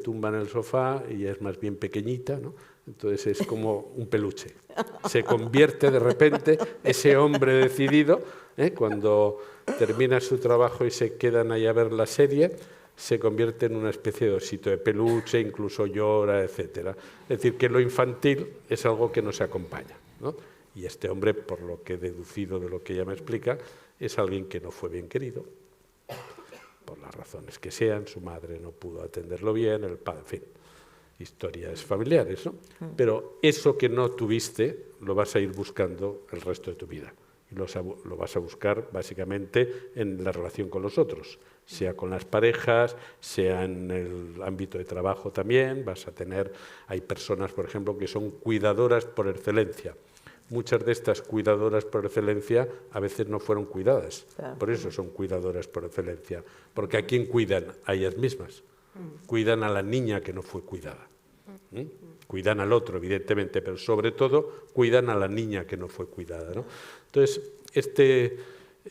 tumba en el sofá y es más bien pequeñita, ¿no? Entonces es como un peluche. Se convierte de repente ese hombre decidido, cuando termina su trabajo y se quedan ahí a ver la serie, se convierte en una especie de osito de peluche, incluso llora, etc. Es decir, que lo infantil es algo que no se acompaña, ¿no? Y este hombre, por lo que he deducido de lo que ella me explica, es alguien que no fue bien querido, por las razones que sean, su madre no pudo atenderlo bien, el padre, en fin, historias familiares, ¿no? Pero eso que no tuviste lo vas a ir buscando el resto de tu vida. Y lo vas a buscar básicamente en la relación con los otros, sea con las parejas, sea en el ámbito de trabajo también. Hay personas, por ejemplo, que son cuidadoras por excelencia. Muchas de estas cuidadoras por excelencia a veces no fueron cuidadas, por eso son cuidadoras por excelencia, porque ¿a quién cuidan? A ellas mismas. Cuidan a la niña que no fue cuidada. Cuidan al otro, evidentemente, pero sobre todo cuidan a la niña que no fue cuidada, ¿no? Entonces,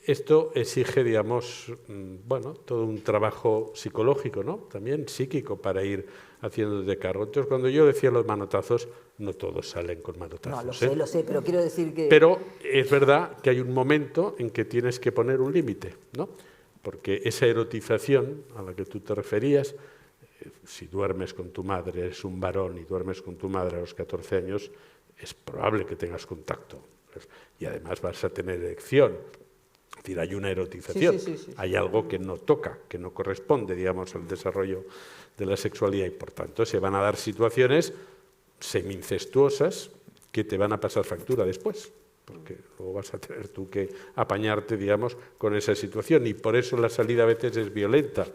esto exige, digamos, bueno, todo un trabajo psicológico, ¿no? También psíquico, para ir haciendo de cargo. Entonces, cuando yo decía los manotazos, no todos salen con manotazos. No, lo sé, pero quiero decir que... Pero es verdad que hay un momento en que tienes que poner un límite, ¿no? Porque esa erotización a la que tú te referías, si duermes con tu madre, eres un varón y duermes con tu madre a los 14 años, es probable que tengas contacto. Y además vas a tener erección. Es decir, hay una erotización, hay algo que no toca, que no corresponde, digamos, al desarrollo de la sexualidad, y por tanto se van a dar situaciones semi-incestuosas que te van a pasar factura después, porque luego vas a tener tú que apañarte, digamos, con esa situación, y por eso la salida a veces es violenta,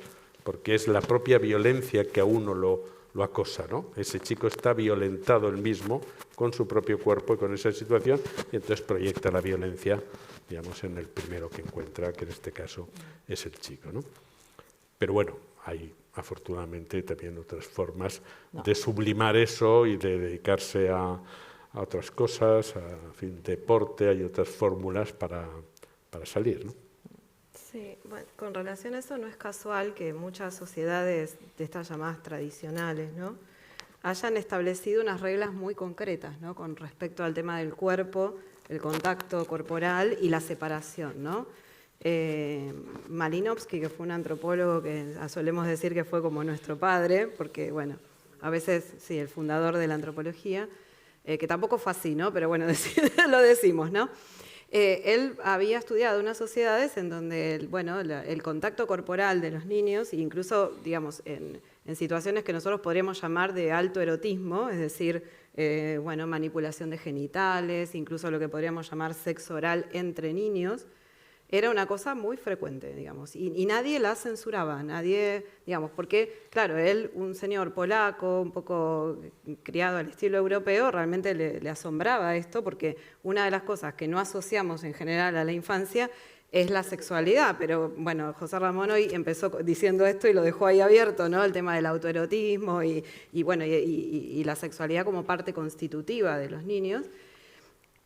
porque es la propia violencia que a uno lo acosa, ¿no? Ese chico está violentado él mismo con su propio cuerpo y con esa situación, y entonces proyecta la violencia, digamos, en el primero que encuentra, que en este caso es el chico, ¿no? Pero bueno, hay afortunadamente también otras formas de sublimar eso y de dedicarse a otras cosas, a fin, deporte, hay otras fórmulas para salir, ¿no? Sí, bueno, con relación a eso no es casual que muchas sociedades de estas llamadas tradicionales, ¿no?, hayan establecido unas reglas muy concretas, ¿no?, con respecto al tema del cuerpo, el contacto corporal y la separación, ¿no? Malinowski, que fue un antropólogo que solemos decir que fue como nuestro padre, porque, bueno, a veces, sí, el fundador de la antropología, que tampoco fue así, ¿no?, pero bueno, lo decimos, ¿no? Él había estudiado unas sociedades en donde, bueno, el contacto corporal de los niños, incluso, digamos, en situaciones que nosotros podríamos llamar de alto erotismo, es decir, bueno, manipulación de genitales, incluso lo que podríamos llamar sexo oral entre niños, era una cosa muy frecuente, digamos, y nadie la censuraba, nadie, digamos, porque, claro, él, un señor polaco, un poco criado al estilo europeo, realmente le asombraba esto, porque una de las cosas que no asociamos en general a la infancia es la sexualidad, pero bueno, José Ramón hoy empezó diciendo esto y lo dejó ahí abierto, ¿no?, el tema del autoerotismo y bueno, y la sexualidad como parte constitutiva de los niños.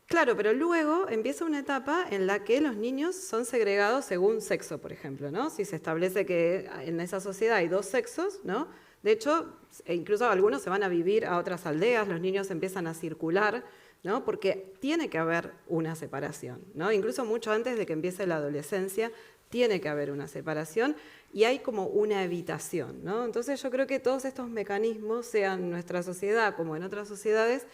Claro, pero luego empieza una etapa en la que los niños son segregados según sexo, por ejemplo, ¿no? Si se establece que en esa sociedad hay dos sexos, ¿no? De hecho, incluso algunos se van a vivir a otras aldeas, los niños empiezan a circular, ¿no?, porque tiene que haber una separación, ¿no? Incluso mucho antes de que empiece la adolescencia, tiene que haber una separación y hay como una evitación, ¿no? Entonces yo creo que todos estos mecanismos, sean en nuestra sociedad como en otras sociedades,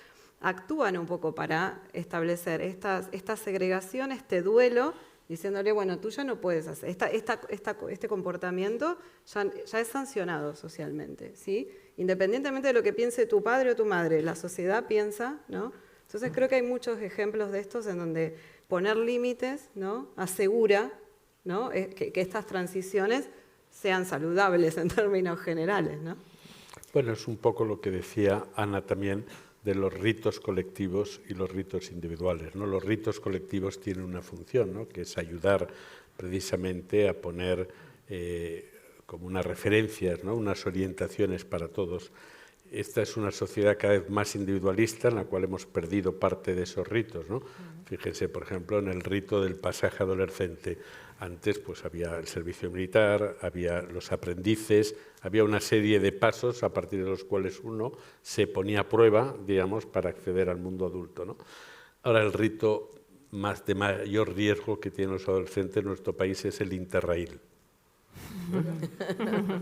actúan un poco para establecer esta segregación, este duelo, diciéndole, bueno, tú ya no puedes hacer, este comportamiento ya es sancionado socialmente, ¿sí? Independientemente de lo que piense tu padre o tu madre, la sociedad piensa, ¿no? Entonces creo que hay muchos ejemplos de estos en donde poner límites, ¿no?, asegura, ¿no?, que estas transiciones sean saludables en términos generales, ¿no? Bueno, es un poco lo que decía Ana también, de los ritos colectivos y los ritos individuales, ¿no? Los ritos colectivos tienen una función, ¿no?, que es ayudar precisamente a poner como unas referencias, ¿no?, unas orientaciones para todos. Esta es una sociedad cada vez más individualista en la cual hemos perdido parte de esos ritos, ¿no? Fíjense, por ejemplo, en el rito del pasaje adolescente. Antes pues había el servicio militar, había los aprendices, había una serie de pasos a partir de los cuales uno se ponía a prueba, digamos, para acceder al mundo adulto, ¿no? Ahora el rito de mayor riesgo que tienen los adolescentes en nuestro país es el interrail.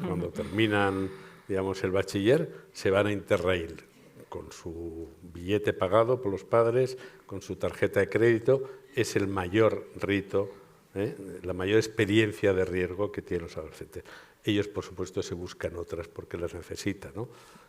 Cuando terminan, digamos, el bachiller, se van a Interrail con su billete pagado por los padres, con su tarjeta de crédito. Es el mayor rito, la mayor experiencia de riesgo que tienen los adolescentes. Ellos, por supuesto, se buscan otras porque las necesitan, ¿no?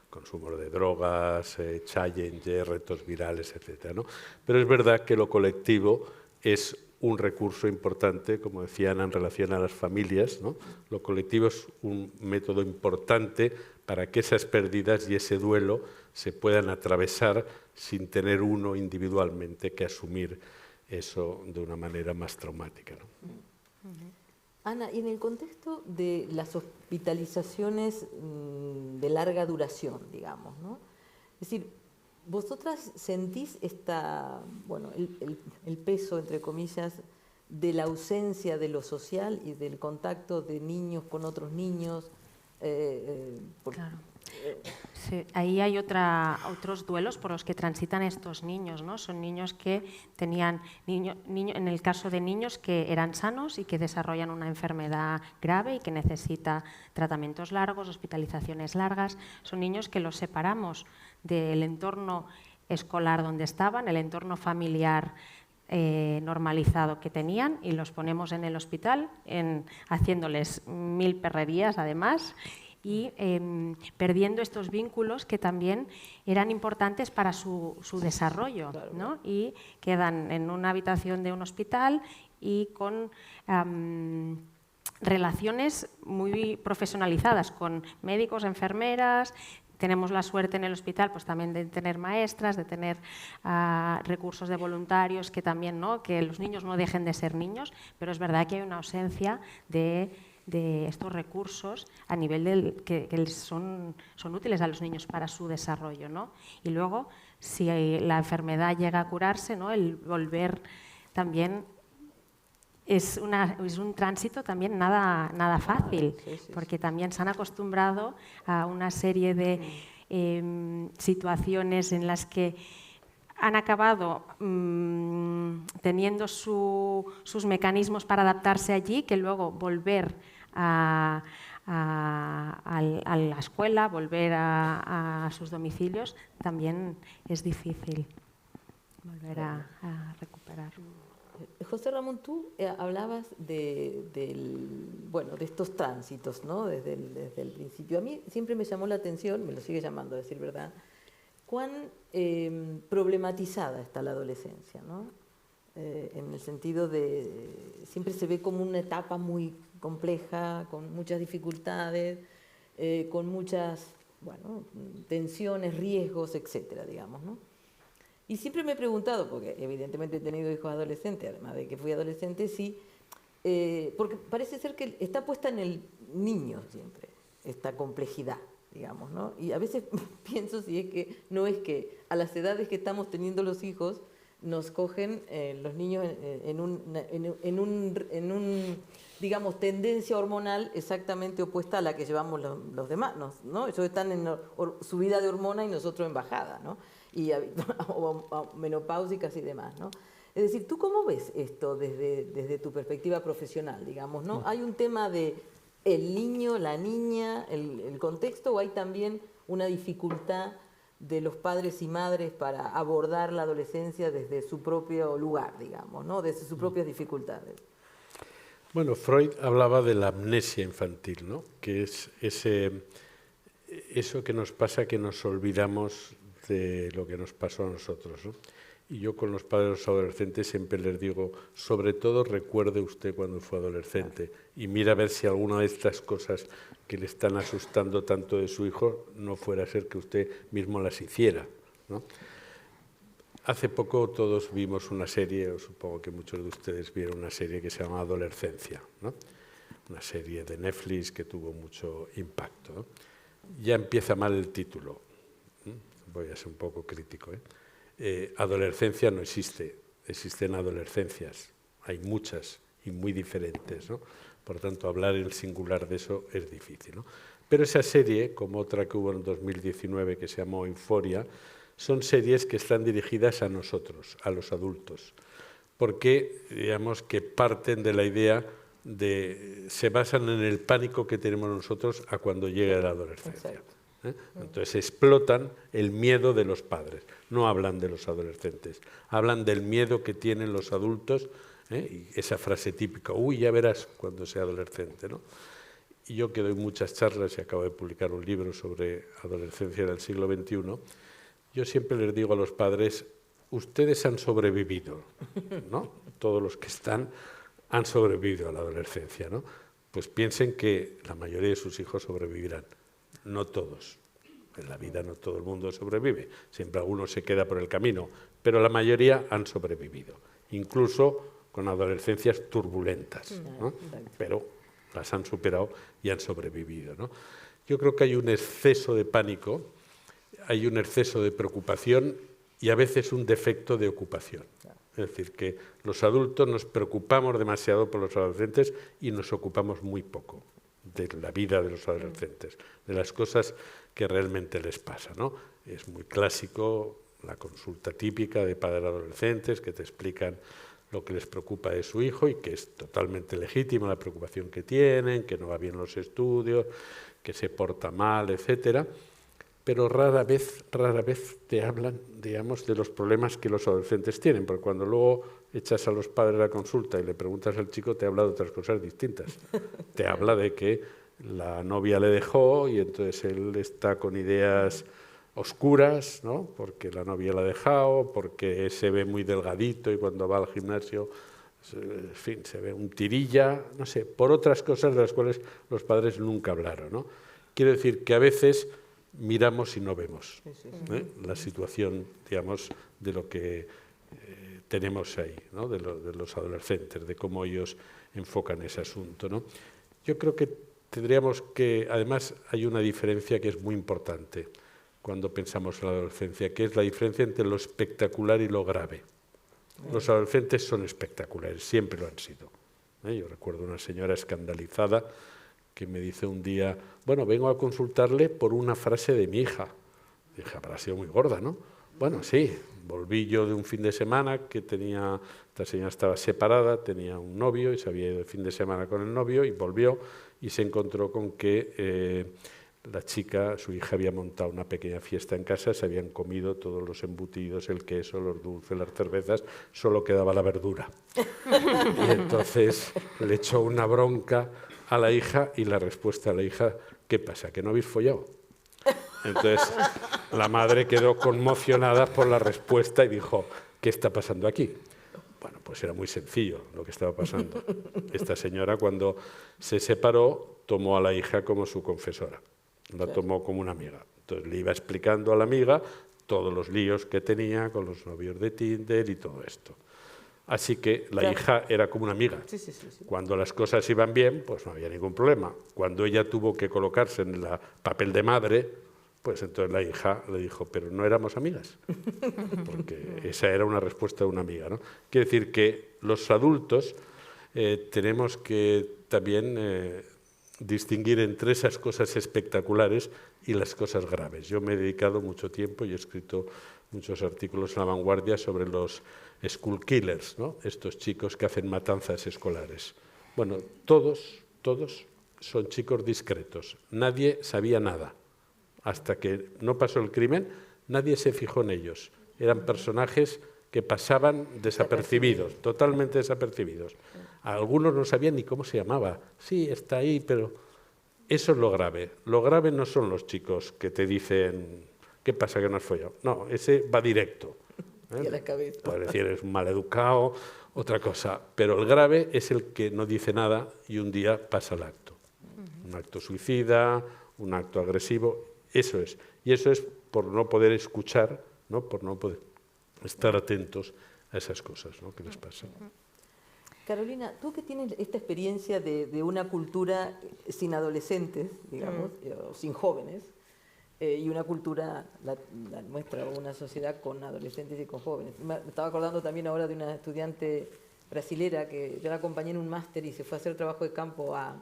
Consumo de drogas, challenger, retos virales, etc., ¿no? Pero es verdad que lo colectivo es un recurso importante, como decía Ana, en relación a las familias, ¿no? Lo colectivo es un método importante para que esas pérdidas y ese duelo se puedan atravesar sin tener uno individualmente que asumir eso de una manera más traumática, ¿no? Ana, y en el contexto de las hospitalizaciones de larga duración, digamos, ¿no? Es decir, ¿vosotras sentís el peso, entre comillas, de la ausencia de lo social y del contacto de niños con otros niños? Claro. Sí, ahí hay otros duelos por los que transitan estos niños, ¿no? Son niños que tenían, en el caso de niños que eran sanos y que desarrollan una enfermedad grave y que necesita tratamientos largos, hospitalizaciones largas. Son niños que los separamos del entorno escolar donde estaban, el entorno familiar normalizado que tenían, y los ponemos en el hospital, haciéndoles 1000 perrerías además, y perdiendo estos vínculos que también eran importantes para su desarrollo, ¿no? Y quedan en una habitación de un hospital y con relaciones muy profesionalizadas con médicos, enfermeras. Tenemos la suerte en el hospital pues también de tener maestras, de tener recursos de voluntarios que también, ¿no? Que los niños no dejen de ser niños, pero es verdad que hay una ausencia de estos recursos a nivel que son útiles a los niños para su desarrollo, ¿no? Y luego, si la enfermedad llega a curarse, ¿no? El volver también es un tránsito también nada fácil, porque también se han acostumbrado a una serie de situaciones en las que han acabado teniendo sus mecanismos para adaptarse allí, que luego volver a la escuela, volver a sus domicilios, también es difícil volver a recuperar. José Ramón, tú hablabas de estos tránsitos, ¿no? Desde el principio. A mí siempre me llamó la atención, me lo sigue llamando a decir verdad, cuán problematizada está la adolescencia, ¿no? En el sentido de, siempre se ve como una etapa muy compleja, con muchas dificultades, con muchas, tensiones, riesgos, etcétera, digamos, ¿no? Y siempre me he preguntado, porque evidentemente he tenido hijos adolescentes, además de que fui adolescente, sí, porque parece ser que está puesta en el niño siempre, esta complejidad, digamos, ¿no? Y a veces pienso si es que no es que a las edades que estamos teniendo los hijos nos cogen los niños en un digamos, tendencia hormonal exactamente opuesta a la que llevamos los demás, ¿no? Ellos están en subida de hormona y nosotros en bajada, ¿no? O menopáusicas y demás, ¿no? Es decir, ¿tú cómo ves esto desde tu perspectiva profesional, digamos, ¿no? ¿Hay un tema de el niño, la niña, el contexto, o hay también una dificultad de los padres y madres para abordar la adolescencia desde su propio lugar, digamos, ¿no? Desde sus propias dificultades? Bueno, Freud hablaba de la amnesia infantil, ¿no? Que es eso que nos pasa, que nos olvidamos de lo que nos pasó a nosotros, ¿no? Y yo con los padres de los adolescentes siempre les digo, sobre todo recuerde usted cuando fue adolescente y mira a ver si alguna de estas cosas que le están asustando tanto de su hijo no fuera a ser que usted mismo las hiciera, ¿no? Hace poco todos vimos una serie, o supongo que muchos de ustedes vieron una serie que se llama Adolescencia, ¿no? Una serie de Netflix que tuvo mucho impacto, ¿no? Ya empieza mal el título, voy a ser un poco crítico, adolescencia no existe, existen adolescencias, hay muchas y muy diferentes, ¿no? Por tanto, hablar en singular de eso es difícil, ¿no? Pero esa serie, como otra que hubo en 2019 que se llamó Euphoria, son series que están dirigidas a nosotros, a los adultos, porque digamos que parten de la idea se basan en el pánico que tenemos nosotros a cuando llega la adolescencia. Exacto. Entonces explotan el miedo de los padres, no hablan de los adolescentes, hablan del miedo que tienen los adultos, y esa frase típica, uy, ya verás cuando sea adolescente, ¿no? Y yo que doy muchas charlas y acabo de publicar un libro sobre adolescencia del siglo XXI, yo siempre les digo a los padres, ustedes han sobrevivido, ¿no? Todos los que han sobrevivido a la adolescencia, ¿no? Pues piensen que la mayoría de sus hijos sobrevivirán. No todos. En la vida no todo el mundo sobrevive. Siempre alguno se queda por el camino, pero la mayoría han sobrevivido. Incluso con adolescencias turbulentas, ¿no? Pero las han superado y han sobrevivido, ¿no? Yo creo que hay un exceso de pánico, hay un exceso de preocupación y a veces un defecto de ocupación. Es decir, que los adultos nos preocupamos demasiado por los adolescentes y nos ocupamos muy poco de la vida de los adolescentes, de las cosas que realmente les pasa, ¿no? Es muy clásico la consulta típica de padres adolescentes que te explican lo que les preocupa de su hijo y que es totalmente legítima la preocupación que tienen, que no va bien los estudios, que se porta mal, etcétera, pero rara vez te hablan, digamos, de los problemas que los adolescentes tienen, porque cuando luego echas a los padres la consulta y le preguntas al chico, te habla de otras cosas distintas. Te habla de que la novia le dejó y entonces él está con ideas oscuras, ¿no? Porque la novia la ha dejado, porque se ve muy delgadito y cuando va al gimnasio, en fin, se ve un tirilla, no sé, por otras cosas de las cuales los padres nunca hablaron, ¿no? Quiero decir que a veces miramos y no vemos la situación, digamos, de lo que tenemos ahí, ¿no? de los adolescentes, de cómo ellos enfocan ese asunto, ¿no? Yo creo que tendríamos que, además, hay una diferencia que es muy importante cuando pensamos en la adolescencia, que es la diferencia entre lo espectacular y lo grave. Los adolescentes son espectaculares, siempre lo han sido. Yo recuerdo una señora escandalizada que me dice un día, bueno, vengo a consultarle por una frase de mi hija. Dije, habrá sido muy gorda, ¿no? Bueno, sí, volví yo de un fin de semana que esta señora estaba separada, tenía un novio y se había ido de fin de semana con el novio y volvió y se encontró con que la chica, su hija, había montado una pequeña fiesta en casa, se habían comido todos los embutidos, el queso, los dulces, las cervezas, solo quedaba la verdura. Y entonces le echó una bronca a la hija y la respuesta a la hija, ¿qué pasa, que no habéis follado? Entonces la madre quedó conmocionada por la respuesta y dijo, ¿qué está pasando aquí? Bueno, pues era muy sencillo lo que estaba pasando. Esta señora, cuando se separó, tomó a la hija como su confesora, la tomó como una amiga. Entonces le iba explicando a la amiga todos los líos que tenía con los novios de Tinder y todo esto. Así que la hija era como una amiga. Sí. Cuando las cosas iban bien, pues no había ningún problema. Cuando ella tuvo que colocarse en el papel de madre, pues entonces la hija le dijo, pero no éramos amigas. Porque esa era una respuesta de una amiga, ¿no? Quiere decir que los adultos tenemos que también distinguir entre esas cosas espectaculares y las cosas graves. Yo me he dedicado mucho tiempo y he escrito muchos artículos en La Vanguardia sobre los school killers, ¿no? Estos chicos que hacen matanzas escolares. Bueno, todos son chicos discretos. Nadie sabía nada. Hasta que no pasó el crimen, nadie se fijó en ellos. Eran personajes que pasaban desapercibidos, totalmente desapercibidos. Algunos no sabían ni cómo se llamaba. Sí, está ahí, pero eso es lo grave. Lo grave no son los chicos que te dicen, ¿qué pasa que no has follado? No, ese va directo. Y a la cabeza. Puede decir, es un maleducado, otra cosa. Pero el grave es el que no dice nada y un día pasa el acto. Un acto suicida, un acto agresivo, eso es. Y eso es por no poder escuchar, ¿no? Por no poder estar atentos a esas cosas, ¿no? Que les pasan. Carolina, tú que tienes esta experiencia de una cultura sin adolescentes, digamos, o sin jóvenes, y una cultura, la nuestra, una sociedad con adolescentes y con jóvenes. Me estaba acordando también ahora de una estudiante brasilera que yo la acompañé en un máster y se fue a hacer trabajo de campo a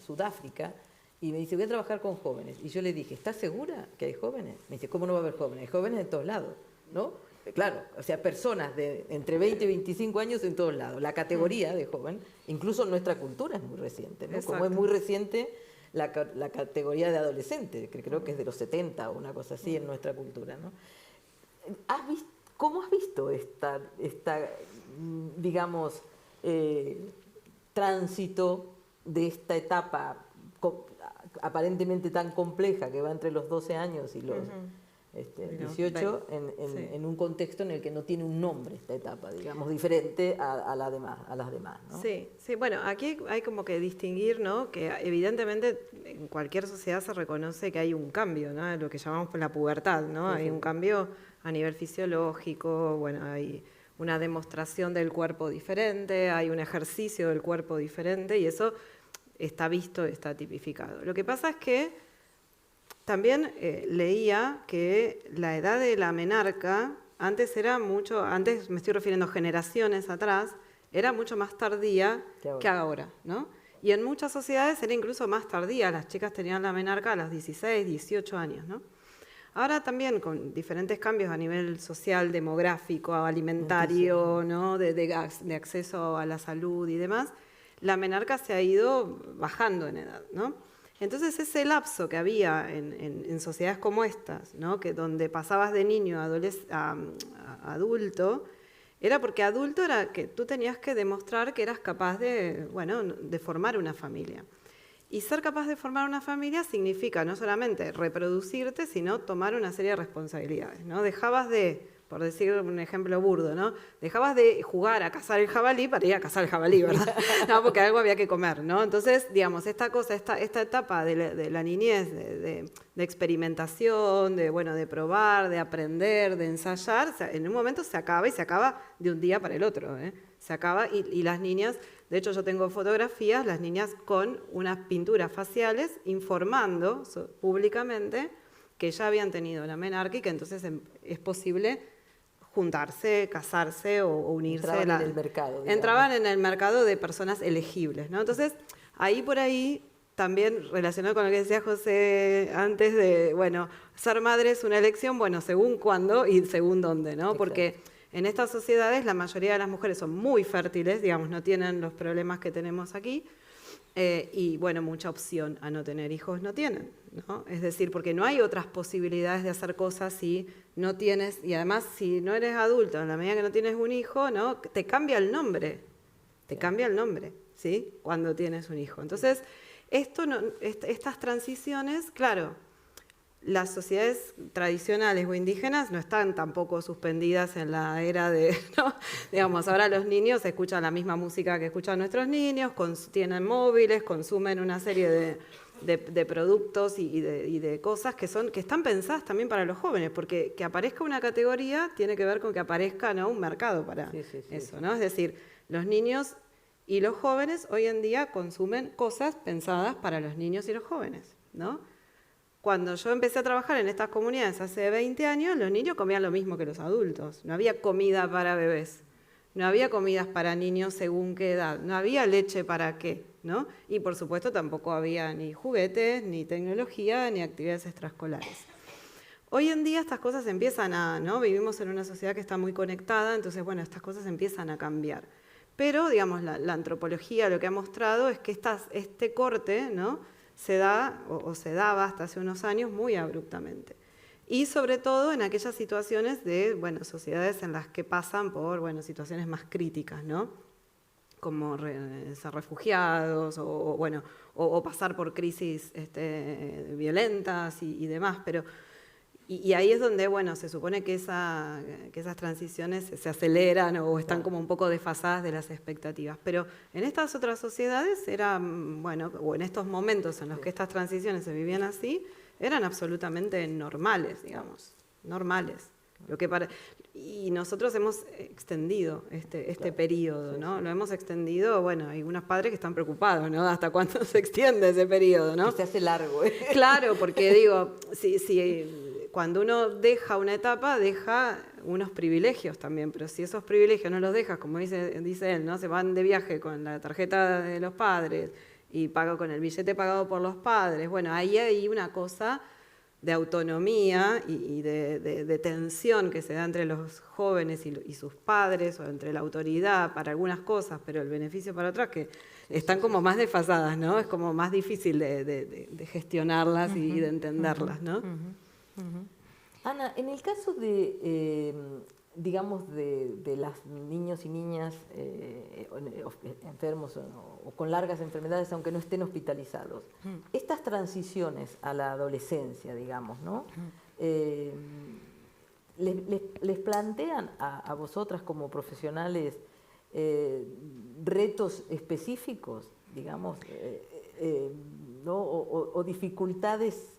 Sudáfrica y me dice, voy a trabajar con jóvenes. Y yo le dije, ¿estás segura que hay jóvenes? Me dice, ¿cómo no va a haber jóvenes? Hay jóvenes de todos lados, ¿no? claro, o sea, personas de entre 20 y 25 años en todos lados. La categoría de joven, incluso en nuestra cultura es muy reciente, ¿no? Como es muy reciente la categoría de adolescente, que creo que es de los 70 o una cosa así en nuestra cultura, ¿no? ¿Cómo has visto esta digamos, tránsito de esta etapa aparentemente tan compleja que va entre los 12 años y los 18 en un contexto en el que no tiene un nombre esta etapa, digamos, diferente a las demás, ¿no? Sí, sí, bueno, aquí hay como que distinguir, ¿no? Que evidentemente en cualquier sociedad se reconoce que hay un cambio, ¿no? Lo que llamamos la pubertad, ¿no? Hay un cambio a nivel fisiológico, bueno, hay una demostración del cuerpo diferente, hay un ejercicio del cuerpo diferente y eso está visto, está tipificado. Lo que pasa es que también leía que la edad de la menarca antes me estoy refiriendo a generaciones atrás, era mucho más tardía que ahora, ¿no? Y en muchas sociedades era incluso más tardía, las chicas tenían la menarca a los 16, 18 años, ¿no? Ahora también con diferentes cambios a nivel social, demográfico, alimentario, ¿no? de acceso a la salud y demás, la menarca se ha ido bajando en edad, ¿no? Entonces ese lapso que había en sociedades como estas, ¿no? Que donde pasabas de niño a adulto, era porque adulto era que tú tenías que demostrar que eras capaz de formar una familia. Y ser capaz de formar una familia significa no solamente reproducirte, sino tomar una serie de responsabilidades, ¿no? Dejabas de, por decir un ejemplo burdo, ¿no? Dejabas de jugar a cazar el jabalí para ir a cazar el jabalí, ¿verdad? No, porque algo había que comer, ¿no? Entonces, digamos, esta etapa de la niñez, de experimentación, de probar, de aprender, de ensayar, en un momento se acaba y se acaba de un día para el otro, ¿eh? Se acaba y las niñas... De hecho, yo tengo fotografías, las niñas con unas pinturas faciales informando públicamente que ya habían tenido la menarca y que entonces es posible juntarse, casarse o unirse. Entraban en el mercado. Digamos. Entraban en el mercado de personas elegibles, ¿no? Entonces, por ahí, también relacionado con lo que decía José antes de, ser madre es una elección, según cuándo y según dónde, ¿no? Exacto. Porque... En estas sociedades la mayoría de las mujeres son muy fértiles, digamos, no tienen los problemas que tenemos aquí y, mucha opción a no tener hijos no tienen, ¿no? Es decir, porque no hay otras posibilidades de hacer cosas si no tienes, y además si no eres adulto, en la medida que no tienes un hijo, ¿no? Te cambia el nombre, ¿sí? Cuando tienes un hijo. Entonces, estas transiciones, claro, las sociedades tradicionales o indígenas no están tampoco suspendidas en la era de, ¿no? Digamos, ahora los niños escuchan la misma música que escuchan nuestros niños, tienen móviles, consumen una serie de productos y de cosas que están pensadas también para los jóvenes, porque que aparezca una categoría tiene que ver con que aparezca, ¿no? Un mercado para eso, ¿no? Es decir, los niños y los jóvenes hoy en día consumen cosas pensadas para los niños y los jóvenes, ¿no? Cuando yo empecé a trabajar en estas comunidades hace 20 años, los niños comían lo mismo que los adultos. No había comida para bebés, no había comidas para niños según qué edad, no había leche para qué, ¿no? Y por supuesto tampoco había ni juguetes, ni tecnología, ni actividades extraescolares. Hoy en día estas cosas empiezan ¿no? Vivimos en una sociedad que está muy conectada, entonces, estas cosas empiezan a cambiar. Pero, digamos, la antropología lo que ha mostrado es que este corte, ¿no? Se da o se daba hasta hace unos años muy abruptamente. Y sobre todo en aquellas situaciones de sociedades en las que pasan por situaciones más críticas, ¿no? Como ser refugiados o pasar por crisis violentas y demás. Y ahí es donde se supone que esas transiciones se aceleran o están como un poco desfasadas de las expectativas. Pero en estas otras sociedades o en estos momentos en los que estas transiciones se vivían así, eran absolutamente normales, digamos, normales. Y nosotros hemos extendido este periodo, ¿no? Lo hemos extendido, hay unos padres que están preocupados, ¿no? ¿Hasta cuándo se extiende ese periodo, no? Que se hace largo, ¿eh? Claro, porque digo, cuando uno deja una etapa, deja unos privilegios también, pero si esos privilegios no los dejas, como dice él, ¿no? Se van de viaje con la tarjeta de los padres y con el billete pagado por los padres, ahí hay una cosa autonomía y de tensión que se da entre los jóvenes y sus padres, o entre la autoridad para algunas cosas, pero el beneficio para otras, que están como más desfasadas, ¿no? Es como más difícil de gestionarlas y de entenderlas, ¿no? Ana, en el caso de, digamos, de los niños y niñas enfermos o con largas enfermedades, aunque no estén hospitalizados, estas transiciones a la adolescencia, digamos, ¿no? ¿Les plantean a vosotras como profesionales retos específicos, digamos, ¿no? o dificultades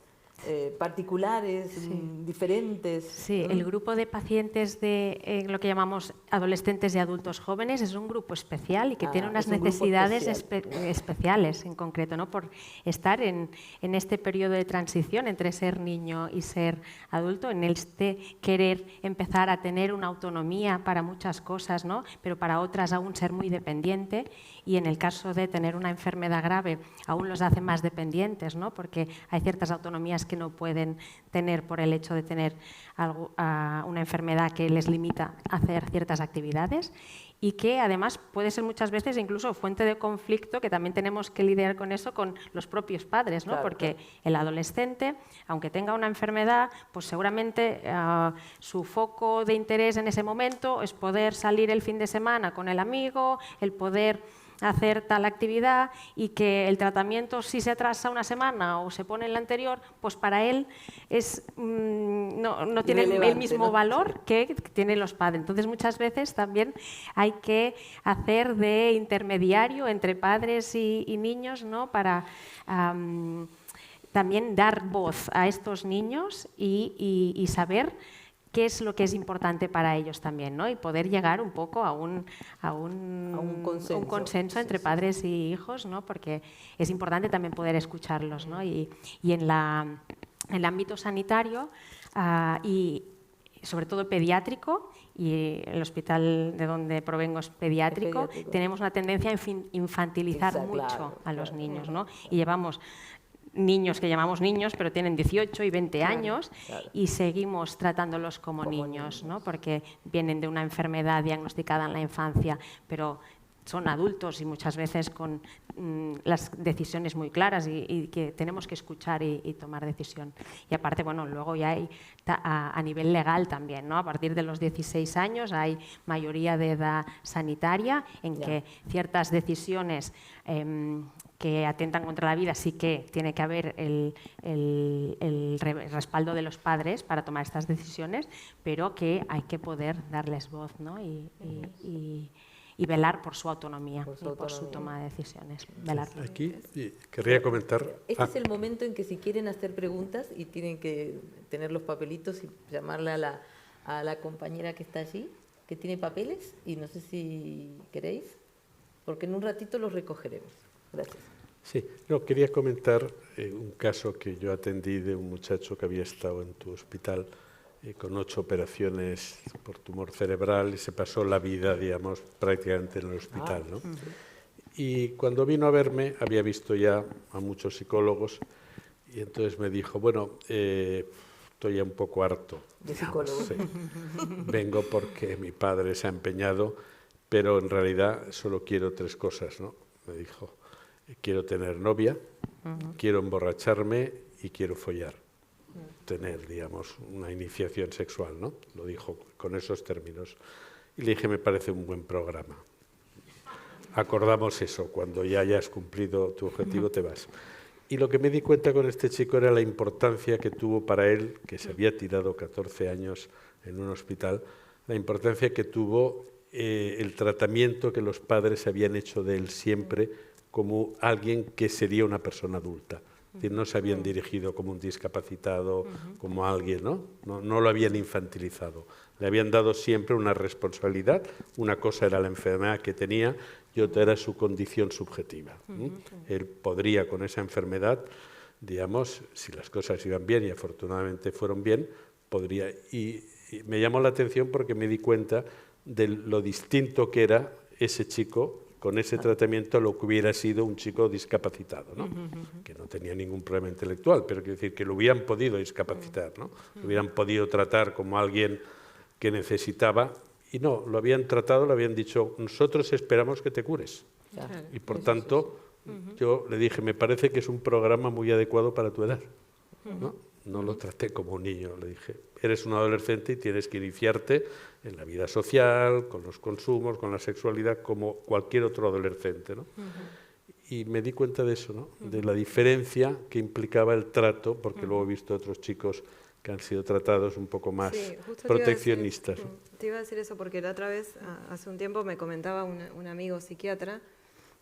particulares, diferentes? Sí, el grupo de pacientes de lo que llamamos adolescentes y adultos jóvenes es un grupo especial y que tiene unas necesidades especiales en concreto, ¿no? Por estar en este periodo de transición entre ser niño y ser adulto, en este querer empezar a tener una autonomía para muchas cosas, ¿no? Pero para otras aún ser muy dependiente, y en el caso de tener una enfermedad grave aún los hace más dependientes, ¿no? Porque hay ciertas autonomías que no pueden tener por el hecho de tener una enfermedad que les limita a hacer ciertas actividades, y que además puede ser muchas veces incluso fuente de conflicto, que también tenemos que lidiar con eso con los propios padres, ¿no? Claro, porque el adolescente, aunque tenga una enfermedad, pues seguramente su foco de interés en ese momento es poder salir el fin de semana con el amigo, el poder hacer tal actividad, y que el tratamiento, si se atrasa una semana o se pone en la anterior, pues para él no tiene el mismo valor que tienen los padres. Entonces muchas veces también hay que hacer de intermediario entre padres y niños, ¿no? Para también dar voz a estos niños y saber qué es lo que es importante para ellos también, ¿no? Y poder llegar un poco a un consenso entre padres y hijos, ¿no? Porque es importante también poder escucharlos, ¿no? Y en el ámbito sanitario y sobre todo pediátrico, y el hospital de donde provengo es pediátrico, tenemos una tendencia a infantilizar mucho a los niños, ¿no? Y llevamos niños que llamamos niños, pero tienen 18 y 20 años, y seguimos tratándolos como niños, ¿no? Porque vienen de una enfermedad diagnosticada en la infancia, pero son adultos y muchas veces con las decisiones muy claras y que tenemos que escuchar y tomar decisión. Y aparte, bueno, luego ya hay a nivel legal también, ¿no? A partir de los 16 años hay mayoría de edad sanitaria en que ciertas decisiones que atentan contra la vida sí que tiene que haber el respaldo de los padres para tomar estas decisiones, pero que hay que poder darles voz, ¿no? Y velar por su autonomía y por su toma de decisiones. Velar. Aquí querría comentar... Este es el momento en que si quieren hacer preguntas y tienen que tener los papelitos y llamarle a la compañera que está allí, que tiene papeles, y no sé si queréis, porque en un ratito los recogeremos. Gracias. Sí, no, quería comentar un caso que yo atendí de un muchacho que había estado en tu hospital con 8 operaciones por tumor cerebral y se pasó la vida, digamos, prácticamente en el hospital, ¿no? Y cuando vino a verme, había visto ya a muchos psicólogos y entonces me dijo, bueno, estoy ya un poco harto. ¿De psicólogo? Sí. Vengo porque mi padre se ha empeñado, pero en realidad solo quiero 3 cosas, ¿no? Me dijo, quiero tener novia, quiero emborracharme y quiero follar. Tener, digamos, una iniciación sexual, ¿no? Lo dijo con esos términos. Y le dije, me parece un buen programa. Acordamos eso, cuando ya hayas cumplido tu objetivo te vas. Y lo que me di cuenta con este chico era la importancia que tuvo para él, que se había tirado 14 años en un hospital, la importancia que tuvo el tratamiento que los padres habían hecho de él siempre como alguien que sería una persona adulta. Es decir, no se habían dirigido como un discapacitado, como alguien, ¿no? No lo habían infantilizado. Le habían dado siempre una responsabilidad. Una cosa era la enfermedad que tenía y otra era su condición subjetiva. Él podría, con esa enfermedad, digamos, si las cosas iban bien, y afortunadamente fueron bien, podría... Y me llamó la atención porque me di cuenta de lo distinto que era ese chico con ese tratamiento lo que hubiera sido un chico discapacitado, ¿no? Que no tenía ningún problema intelectual, pero quiero decir que lo hubieran podido discapacitar, ¿no? Lo hubieran podido tratar como alguien que necesitaba, y no, lo habían tratado, le habían dicho, nosotros esperamos que te cures. Y por tanto, yo le dije, me parece que es un programa muy adecuado para tu edad, ¿no? No lo traté como un niño, le dije, eres un adolescente y tienes que iniciarte en la vida social, con los consumos, con la sexualidad, como cualquier otro adolescente, ¿no? Y me di cuenta de eso, ¿no? De la diferencia que implicaba el trato, porque luego he visto otros chicos que han sido tratados un poco más justo proteccionistas. Te iba a decir eso porque la otra vez, hace un tiempo, me comentaba un amigo psiquiatra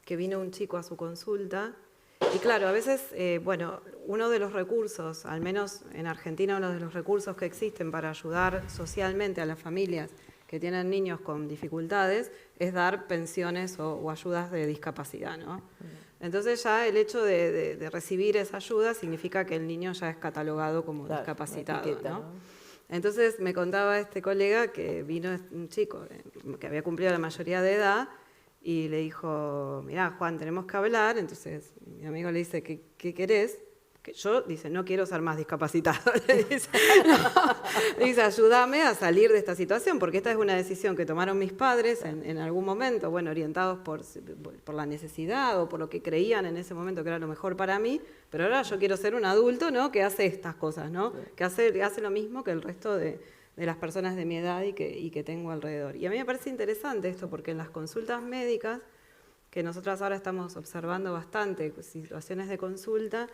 que vino un chico a su consulta. Y claro, a veces, bueno, uno de los recursos, al menos en Argentina, uno de los recursos que existen para ayudar socialmente a las familias que tienen niños con dificultades es dar pensiones o ayudas de discapacidad, ¿no? Entonces ya el hecho de recibir esa ayuda significa que el niño ya es catalogado como discapacitado, etiqueta, ¿no? ¿no? Entonces me contaba este colega que vino un chico que había cumplido la mayoría de edad y le dijo, mirá, Juan, tenemos que hablar. Entonces mi amigo le dice, ¿qué querés? Que yo, dice, no quiero ser más discapacitado. Le dice, no. Dice, ayúdame a salir de esta situación, porque esta es una decisión que tomaron mis padres en algún momento, bueno, orientados por la necesidad o por lo que creían en ese momento que era lo mejor para mí, pero ahora yo quiero ser un adulto, ¿no? Que hace estas cosas, ¿no? Que hace lo mismo que el resto de las personas de mi edad y que tengo alrededor. Y a mí me parece interesante esto, porque en las consultas médicas, que nosotras ahora estamos observando bastante, situaciones de consulta,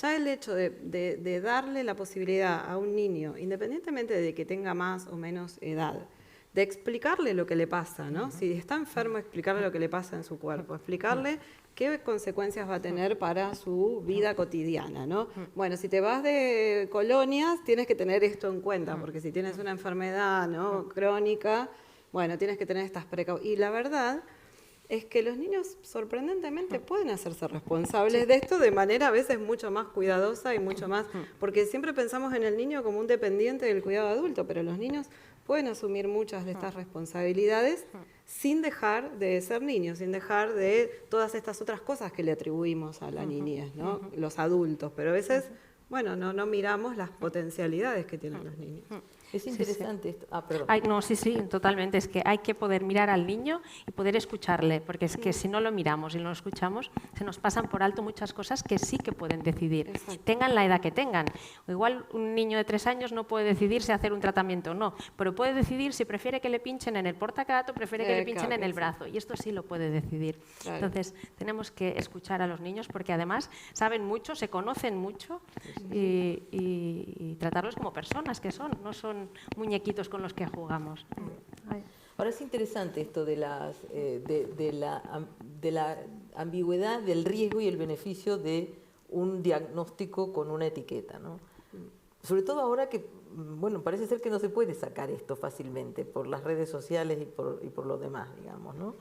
ya el hecho de darle la posibilidad a un niño, independientemente de que tenga más o menos edad, de explicarle lo que le pasa, ¿no? Si está enfermo, explicarle lo que le pasa en su cuerpo, explicarle qué consecuencias va a tener para su vida cotidiana, ¿no? Bueno, si te vas de colonias, tienes que tener esto en cuenta, porque si tienes una enfermedad, ¿no?, crónica, bueno, tienes que tener estas precauciones. Y la verdad es que los niños sorprendentemente pueden hacerse responsables de esto de manera a veces mucho más cuidadosa y mucho más, porque siempre pensamos en el niño como un dependiente del cuidado adulto, pero los niños pueden asumir muchas de estas responsabilidades sin dejar de ser niños, sin dejar de todas estas otras cosas que le atribuimos a la niñez, ¿no? Los adultos, pero a veces, bueno, no miramos las potencialidades que tienen los niños. Es interesante esto. Ah, perdón. No, sí, totalmente. Es que hay que poder mirar al niño y poder escucharle, porque es que si no lo miramos y no lo escuchamos, se nos pasan por alto muchas cosas que sí que pueden decidir, tengan la edad que tengan. O igual un niño de 3 años no puede decidir si hacer un tratamiento o no, pero puede decidir si prefiere que le pinchen en el portacato o prefiere que le pinchen en el brazo, y esto sí lo puede decidir. Claro. Entonces, tenemos que escuchar a los niños, porque además saben mucho, se conocen mucho, y tratarlos como personas que son, no son muñequitos con los que jugamos. Ahora es interesante esto de la ambigüedad del riesgo y el beneficio de un diagnóstico con una etiqueta, ¿no? Sobre todo ahora que, bueno, parece ser que no se puede sacar esto fácilmente por las redes sociales y por lo demás, digamos, ¿no?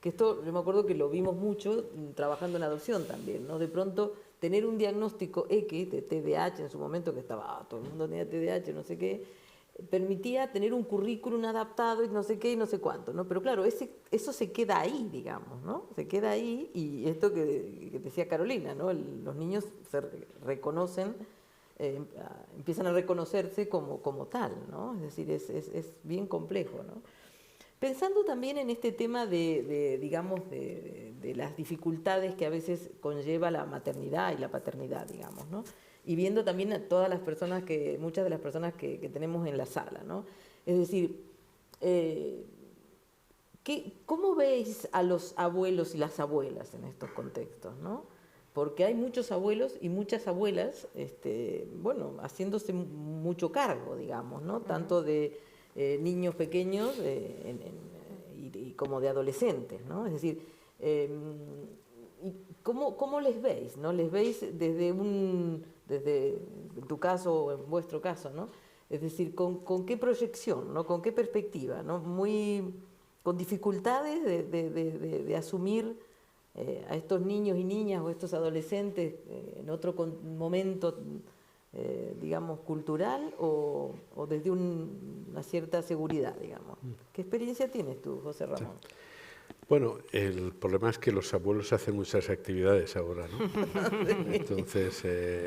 Que esto, yo me acuerdo que lo vimos mucho trabajando en adopción también, ¿no? De pronto tener un diagnóstico X de TDAH en su momento, que estaba, todo el mundo tenía TDAH, no sé qué, permitía tener un currículum adaptado y no sé qué y no sé cuánto, ¿no? Pero claro, eso se queda ahí, digamos, ¿no? Se queda ahí, y esto que decía Carolina, ¿no? Los niños se reconocen, empiezan a reconocerse como tal, ¿no? Es decir, es bien complejo, ¿no? Pensando también en este tema digamos, de las dificultades que a veces conlleva la maternidad y la paternidad, digamos, ¿no? Y viendo también a todas las personas muchas de las personas que tenemos en la sala, ¿no? Es decir, ¿cómo veis a los abuelos y las abuelas en estos contextos, ¿no? Porque hay muchos abuelos y muchas abuelas, bueno, haciéndose mucho cargo, digamos, ¿no? Tanto de niños pequeñños y como de adolescentes, ¿no? Es decir, ¿cómo les veis, ¿no? ¿Les veis desde en tu caso o en vuestro caso, ¿no? Es decir, ¿con qué proyección, ¿no? ¿Con qué perspectiva, ¿no? Con dificultades de asumir a estos niños y niñas o estos adolescentes en otro momento, digamos, cultural, o desde una cierta seguridad, digamos. ¿Qué experiencia tienes tú, José Ramón? Bueno, el problema es que los abuelos hacen muchas actividades ahora, ¿no? Entonces,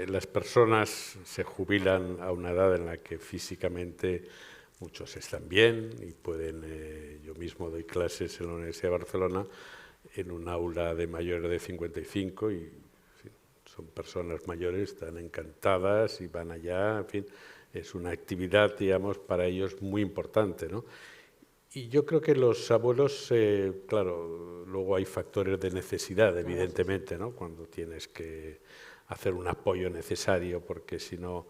las personas se jubilan a una edad en la que físicamente muchos están bien y pueden... yo mismo doy clases en la Universidad de Barcelona en un aula de mayores de 55 y en fin, son personas mayores, están encantadas y van allá, en fin, es una actividad, digamos, para ellos muy importante, ¿no? Y yo creo que los abuelos, claro, luego hay factores de necesidad, evidentemente, ¿no? Cuando tienes que hacer un apoyo necesario, porque si no,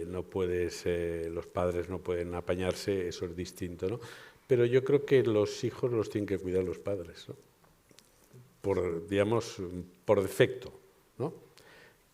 no puedes, los padres no pueden apañarse, eso es distinto, ¿no? Pero yo creo que los hijos los tienen que cuidar los padres, ¿no? Digamos, por defecto, ¿no?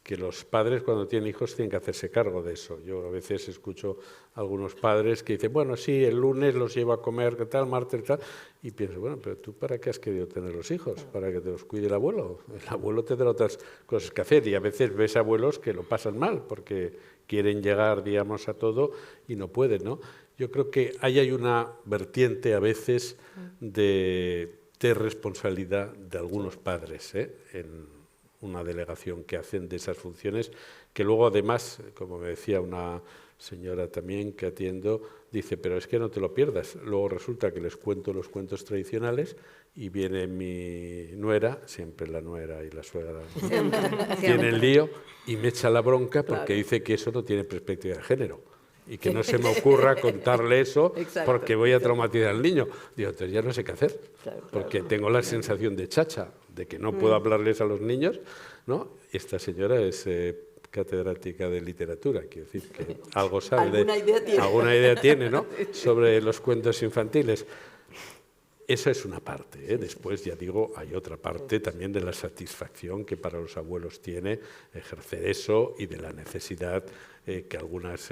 Que los padres cuando tienen hijos tienen que hacerse cargo de eso. Yo a veces escucho a algunos padres que dicen, bueno, sí, el lunes los llevo a comer, ¿qué tal? Martes, tal. Y pienso, bueno, pero ¿tú para qué has querido tener los hijos? ¿Para que te los cuide el abuelo? El abuelo tendrá otras cosas que hacer. Y a veces ves abuelos que lo pasan mal porque quieren llegar, digamos, a todo y no pueden, ¿no? Yo creo que ahí hay una vertiente a veces de responsabilidad de algunos padres, en una delegación que hacen de esas funciones, que luego además, como me decía una señora también que atiendo, dice, pero es que no te lo pierdas. Luego resulta que les cuento los cuentos tradicionales y viene mi nuera, siempre la nuera y la suegra tienen lío, y me echa la bronca porque dice que eso no tiene perspectiva de género. Y que no se me ocurra contarle eso porque voy a traumatizar al niño. Digo, entonces ya no sé qué hacer, porque tengo la sensación de chacha, de que no puedo hablarles a los niños, ¿no? Esta señora es catedrática de literatura, quiero decir que algo sabe, alguna idea tiene, ¿no? Sobre los cuentos infantiles. Esa es una parte, ¿eh? Después, ya digo, hay otra parte también de la satisfacción que para los abuelos tiene ejercer eso y de la necesidad que algunas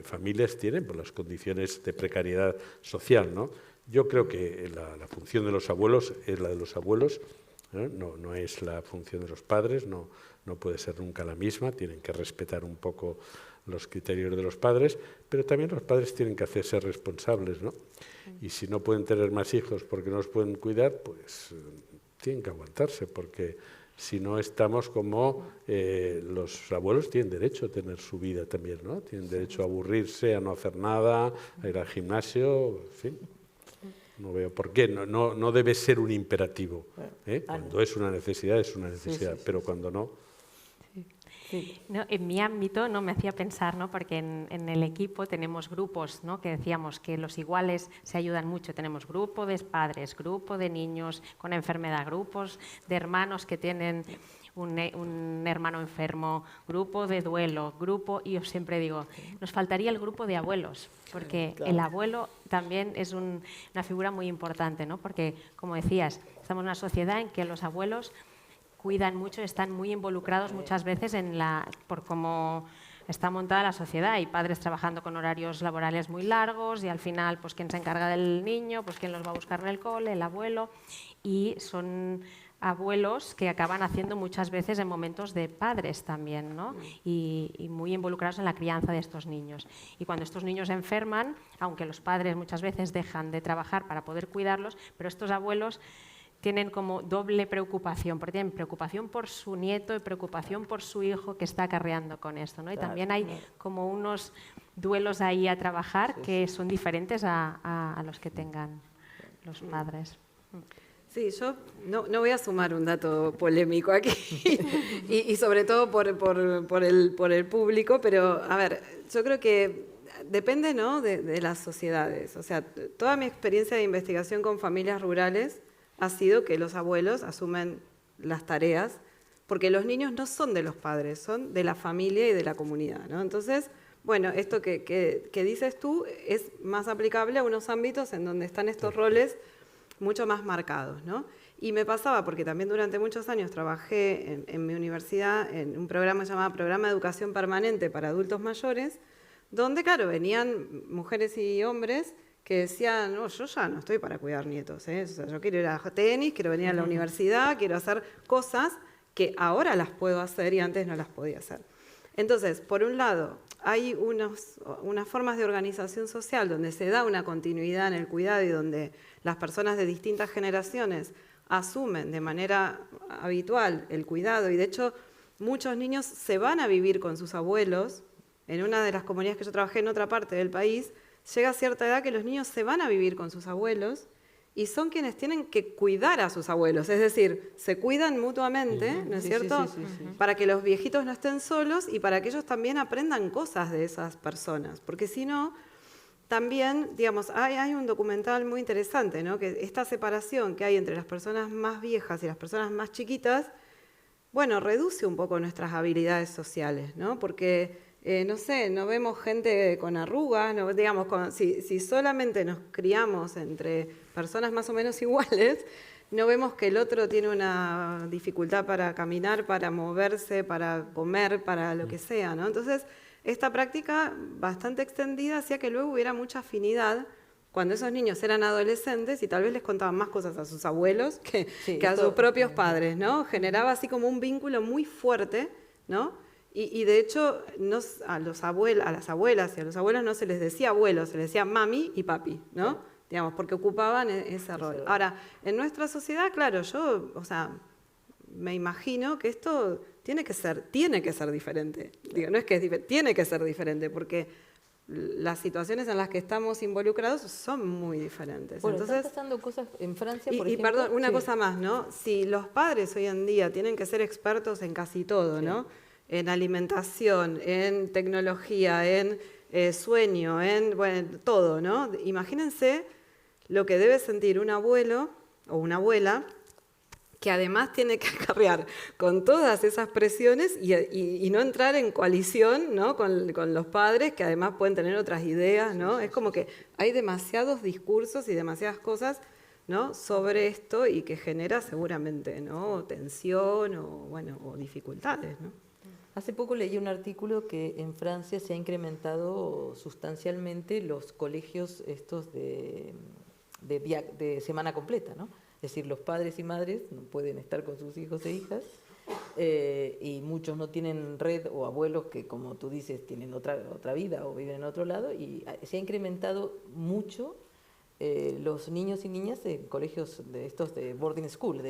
familias tienen por las condiciones de precariedad social, ¿no? Yo creo que la función de los abuelos es la de los abuelos, no es la función de los padres, no puede ser nunca la misma, tienen que respetar un poco los criterios de los padres, pero también los padres tienen que hacerse responsables, ¿no? Y si no pueden tener más hijos porque no los pueden cuidar, pues tienen que aguantarse, porque si no estamos como los abuelos tienen derecho a tener su vida también, ¿no? Tienen derecho a aburrirse, a no hacer nada, a ir al gimnasio, en fin. No veo por qué, no debe ser un imperativo. Cuando es una necesidad, pero cuando no... No, en mi ámbito no me hacía pensar, ¿no? Porque en el equipo tenemos grupos, ¿no? Que decíamos que los iguales se ayudan mucho. Tenemos grupo de padres, grupo de niños con enfermedad, grupos de hermanos que tienen un hermano enfermo, grupo de duelo, grupo, y yo siempre digo, nos faltaría el grupo de abuelos, porque el abuelo también es una figura muy importante, ¿no? Porque, como decías, estamos en una sociedad en que los abuelos cuidan mucho, están muy involucrados muchas veces por cómo está montada la sociedad. Hay padres trabajando con horarios laborales muy largos y al final, pues, ¿quién se encarga del niño? Pues, ¿quién los va a buscar en el cole? El abuelo. Y son abuelos que acaban haciendo muchas veces en momentos de padres también, ¿no? Y muy involucrados en la crianza de estos niños. Y cuando estos niños se enferman, aunque los padres muchas veces dejan de trabajar para poder cuidarlos, pero estos abuelos tienen como doble preocupación, porque tienen preocupación por su nieto y preocupación por su hijo que está acarreando con esto, ¿no? Y también hay como unos duelos ahí a trabajar que son diferentes a los que tengan los padres. Sí, yo no voy a sumar un dato polémico aquí, y sobre todo por el público, pero a ver, yo creo que depende, ¿no? de las sociedades. O sea, toda mi experiencia de investigación con familias rurales ha sido que los abuelos asumen las tareas, porque los niños no son de los padres, son de la familia y de la comunidad, ¿no? Entonces, bueno, esto que dices tú es más aplicable a unos ámbitos en donde están estos roles mucho más marcados, ¿no? Y me pasaba, porque también durante muchos años trabajé en mi universidad en un programa llamado Programa de Educación Permanente para Adultos Mayores, donde, claro, venían mujeres y hombres que decían, no, yo ya no estoy para cuidar nietos, ¿eh? O sea, yo quiero ir a tenis, quiero venir a la universidad, quiero hacer cosas que ahora las puedo hacer y antes no las podía hacer. Entonces, por un lado, hay unas formas de organización social donde se da una continuidad en el cuidado y donde las personas de distintas generaciones asumen de manera habitual el cuidado, y de hecho muchos niños se van a vivir con sus abuelos. En una de las comunidades que yo trabajé en otra parte del país, llega a cierta edad que los niños se van a vivir con sus abuelos y son quienes tienen que cuidar a sus abuelos, es decir, se cuidan mutuamente, ¿no es cierto? Para que los viejitos no estén solos y para que ellos también aprendan cosas de esas personas, porque si no, también, digamos, hay un documental muy interesante, ¿no? Que esta separación que hay entre las personas más viejas y las personas más chiquitas, bueno, reduce un poco nuestras habilidades sociales, ¿no? Porque no sé, no vemos gente con arrugas, no, digamos, si solamente nos criamos entre personas más o menos iguales, no vemos que el otro tiene una dificultad para caminar, para moverse, para comer, para lo que sea, ¿no? Entonces, esta práctica bastante extendida hacía que luego hubiera mucha afinidad cuando esos niños eran adolescentes y tal vez les contaban más cosas a sus abuelos que a sus propios padres, ¿no? Generaba así como un vínculo muy fuerte, ¿no? Y de hecho, a las abuelas y a los abuelos no se les decía abuelos, se les decía mami y papi, ¿no? Digamos, porque ocupaban ese rol. Ahora, en nuestra sociedad, claro, me imagino que esto tiene que ser diferente. Digo, no es que es diferente, tiene que ser diferente, porque las situaciones en las que estamos involucrados son muy diferentes. Bueno, entonces, están pasando cosas en Francia, por y ejemplo. perdón, una cosa más, ¿no? Si los padres hoy en día tienen que ser expertos en casi todo, ¿no? En alimentación, en tecnología, en sueño, en todo, ¿no? Imagínense lo que debe sentir un abuelo o una abuela que además tiene que acarrear con todas esas presiones y no entrar en coalición, ¿no? con los padres, que además pueden tener otras ideas, ¿no? Es como que hay demasiados discursos y demasiadas cosas, ¿no? sobre esto y que genera seguramente, ¿no? tensión o dificultades, ¿no? Hace poco leí un artículo que en Francia se ha incrementado sustancialmente los colegios estos de semana completa, ¿no? Es decir, los padres y madres no pueden estar con sus hijos e hijas y muchos no tienen red o abuelos que, como tú dices, tienen otra vida o viven en otro lado, y se ha incrementado mucho los niños y niñas en colegios de estos de boarding school,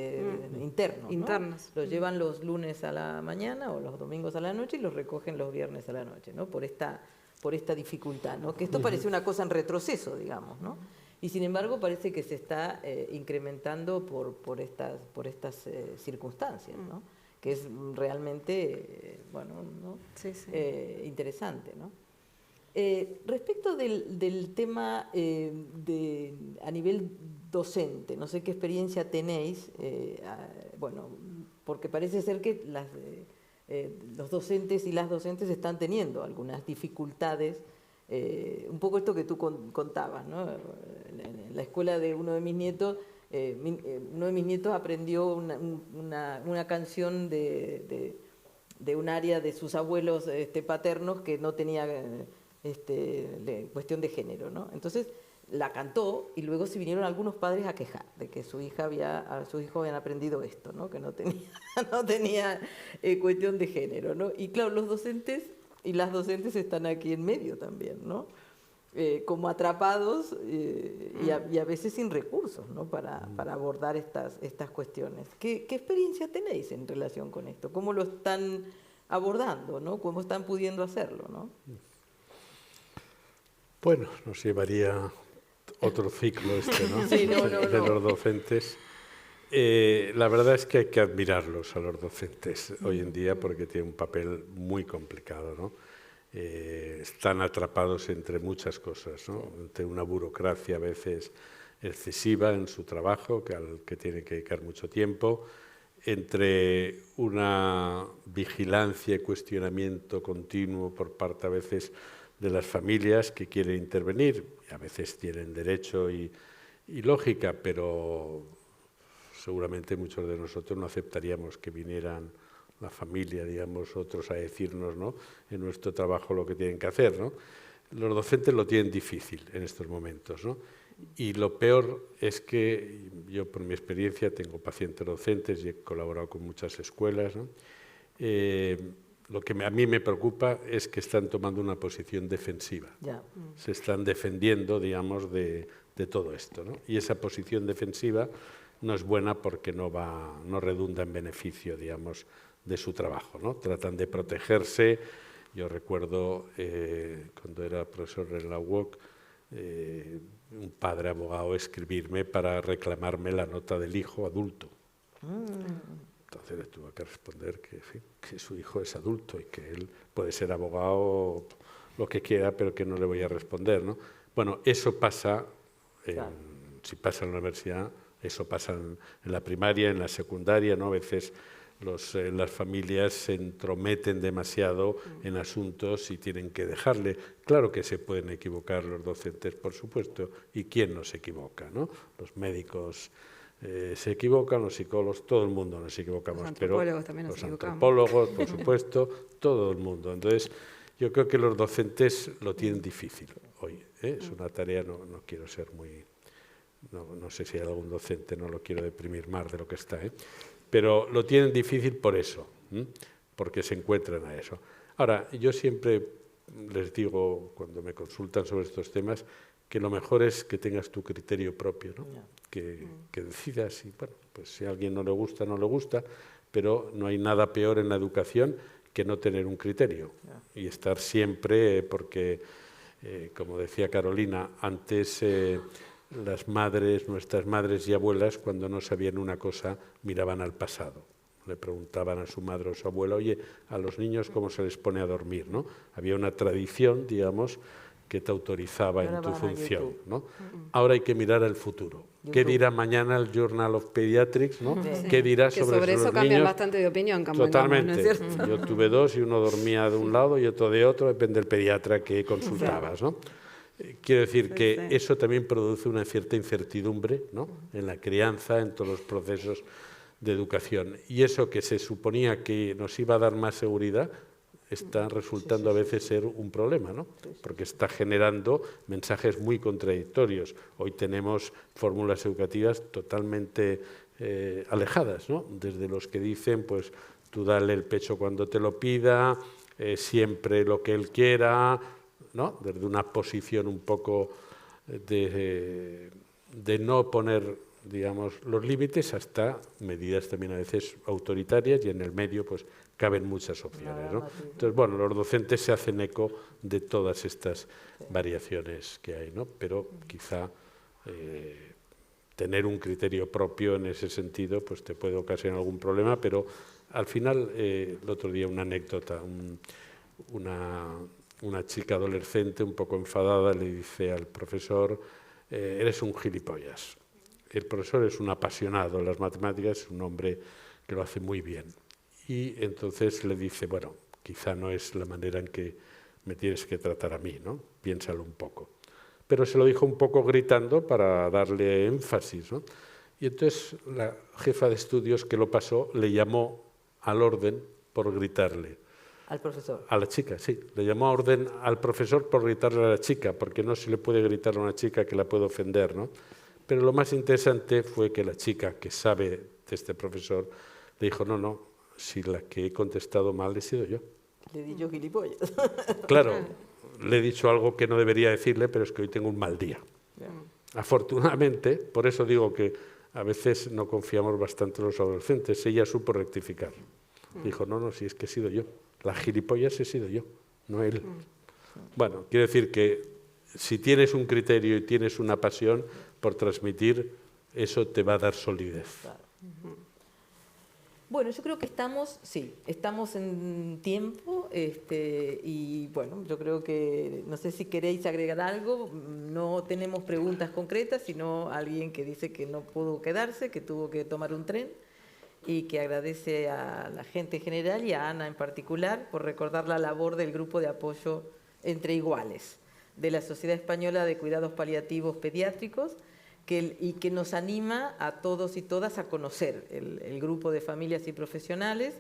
internos, ¿no? Internos. Los llevan los lunes a la mañana o los domingos a la noche y los recogen los viernes a la noche, ¿no? Por esta dificultad, ¿no? Que esto parece una cosa en retroceso, digamos, ¿no? Y sin embargo parece que se está incrementando por estas circunstancias, ¿no? Que es realmente, ¿no? Interesante, ¿no? Respecto del tema a nivel docente, no sé qué experiencia tenéis, porque parece ser que los docentes y las docentes están teniendo algunas dificultades, un poco esto que tú contabas, ¿no? En la escuela de uno de mis nietos, aprendió una canción de un área de sus abuelos paternos que no tenía cuestión de género, ¿no? Entonces la cantó y luego se vinieron algunos padres a quejar de que a sus hijos habían aprendido esto, ¿no? Que no tenía cuestión de género, ¿no? Y claro, los docentes y las docentes están aquí en medio también, ¿no? Como atrapados y a veces sin recursos, ¿no? para abordar estas cuestiones. ¿Qué experiencia tenéis en relación con esto? ¿Cómo lo están abordando, ¿no? ¿Cómo están pudiendo hacerlo, ¿no? Bueno, nos llevaría otro ciclo ¿no? Sí, no. de los docentes. La verdad es que hay que admirarlos a los docentes hoy en día porque tienen un papel muy complicado, ¿no? Están atrapados entre muchas cosas, ¿no? Entre una burocracia a veces excesiva en su trabajo, al que tiene que dedicar mucho tiempo, entre una vigilancia y cuestionamiento continuo por parte a veces de las familias que quieren intervenir, y a veces tienen derecho y lógica, pero seguramente muchos de nosotros no aceptaríamos que vinieran la familia, digamos, otros a decirnos, ¿no? en nuestro trabajo lo que tienen que hacer, ¿no? Los docentes lo tienen difícil en estos momentos, ¿no? Y lo peor es que yo, por mi experiencia, tengo pacientes docentes y he colaborado con muchas escuelas, ¿no? Lo que a mí me preocupa es que están tomando una posición defensiva. Ya. Se están defendiendo, digamos, de todo esto, ¿no? Y esa posición defensiva no es buena porque no redunda en beneficio, digamos, de su trabajo, ¿no? Tratan de protegerse. Yo recuerdo cuando era profesor en la UOC, un padre abogado escribirme para reclamarme la nota del hijo adulto. Entonces le tuve que responder que, en fin, que su hijo es adulto y que él puede ser abogado lo que quiera, pero que no le voy a responder, ¿no? Bueno, eso pasa, si pasa en la universidad, eso pasa en la primaria, en la secundaria, ¿no? A veces las familias se entrometen demasiado en asuntos y tienen que dejarle. Claro que se pueden equivocar los docentes, por supuesto, y quién no se equivoca, ¿no? Los médicos se equivocan, los psicólogos, todo el mundo nos equivocamos, pero también nos los equivocamos. antropólogos, por supuesto, todo el mundo. Entonces, yo creo que los docentes lo tienen difícil hoy, ¿eh? Es una tarea, no quiero ser muy... No sé si hay algún docente, no lo quiero deprimir más de lo que está, ¿eh? Pero lo tienen difícil por eso, porque se encuentran a eso. Ahora, yo siempre les digo, cuando me consultan sobre estos temas, que lo mejor es que tengas tu criterio propio, ¿no? Que decidas, y bueno, pues si a alguien no le gusta, no le gusta, pero no hay nada peor en la educación que no tener un criterio y estar siempre, porque, como decía Carolina, antes nuestras madres y abuelas, cuando no sabían una cosa, miraban al pasado. Le preguntaban a su madre o su abuela, oye, a los niños cómo se les pone a dormir, ¿no? Había una tradición, digamos, que te autorizaba en tu función, ¿no? Ahora hay que mirar al futuro. ¿Qué dirá mañana el Journal of Pediatrics, ¿no? ¿Qué dirá sobre eso los cambian niños? bastante de opinión. Totalmente. ¿No es cierto? Yo tuve dos y uno dormía de un lado y otro de otro, depende del pediatra que consultabas, ¿no? Quiero decir que eso también produce una cierta incertidumbre, ¿no? En la crianza, en todos los procesos de educación. Y eso que se suponía que nos iba a dar más seguridad, está resultando a veces ser un problema, ¿no? Porque está generando mensajes muy contradictorios. Hoy tenemos fórmulas educativas totalmente alejadas, ¿no? Desde los que dicen, pues, tú dale el pecho cuando te lo pida, siempre lo que él quiera, ¿no? Desde una posición un poco de no poner, digamos, los límites, hasta medidas también a veces autoritarias, y en el medio pues caben muchas opciones, ¿no? Entonces, bueno, los docentes se hacen eco de todas estas variaciones que hay, ¿no? Pero quizá tener un criterio propio en ese sentido pues te puede ocasionar algún problema, pero al final, el otro día una anécdota, una chica adolescente un poco enfadada le dice al profesor, eres un gilipollas. El profesor es un apasionado en las matemáticas, es un hombre que lo hace muy bien. Y entonces le dice, bueno, quizá no es la manera en que me tienes que tratar a mí, ¿no? Piénsalo un poco. Pero se lo dijo un poco gritando para darle énfasis, ¿no? Y entonces la jefa de estudios que lo pasó le llamó al orden por gritarle. ¿Al profesor? A la chica, sí. Le llamó a orden al profesor por gritarle a la chica, porque no se le puede gritar a una chica que la puede ofender, ¿no? Pero lo más interesante fue que la chica, que sabe de este profesor, le dijo, no, si la que he contestado mal he sido yo. Le he dicho gilipollas. Claro, le he dicho algo que no debería decirle, pero es que hoy tengo un mal día. Afortunadamente, por eso digo que a veces no confiamos bastante en los adolescentes, ella supo rectificar. Dijo, no, si es que he sido yo. La gilipollas he sido yo, no él. Bueno, quiero decir que si tienes un criterio y tienes una pasión por transmitir, eso te va a dar solidez. Claro. Bueno, yo creo que estamos en tiempo y bueno, yo creo que, no sé si queréis agregar algo, no tenemos preguntas concretas, sino alguien que dice que no pudo quedarse, que tuvo que tomar un tren y que agradece a la gente en general y a Ana en particular por recordar la labor del Grupo de Apoyo Entre Iguales de la Sociedad Española de Cuidados Paliativos Pediátricos, y que nos anima a todos y todas a conocer el grupo de familias y profesionales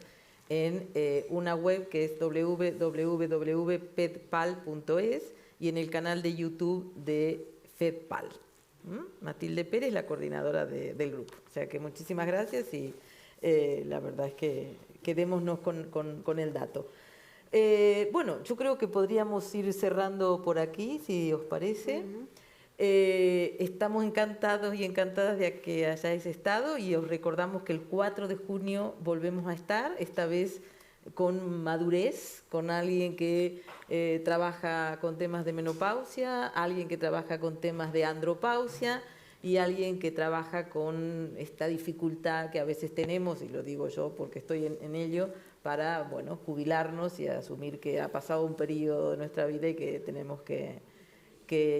en una web que es www.fedpal.es y en el canal de YouTube de FedPal. Matilde Pérez, la coordinadora del grupo. O sea que muchísimas gracias y la verdad es que quedémonos con el dato. Bueno, yo creo que podríamos ir cerrando por aquí, si os parece. Estamos encantados y encantadas de que hayáis estado y os recordamos que el 4 de junio volvemos a estar, esta vez con madurez, con alguien que trabaja con temas de menopausia, alguien que trabaja con temas de andropausia y alguien que trabaja con esta dificultad que a veces tenemos, y lo digo yo porque estoy en ello, para bueno, jubilarnos y asumir que ha pasado un periodo de nuestra vida y que tenemos que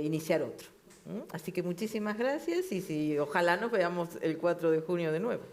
iniciar otro. Así que muchísimas gracias y ojalá nos veamos el 4 de junio de nuevo.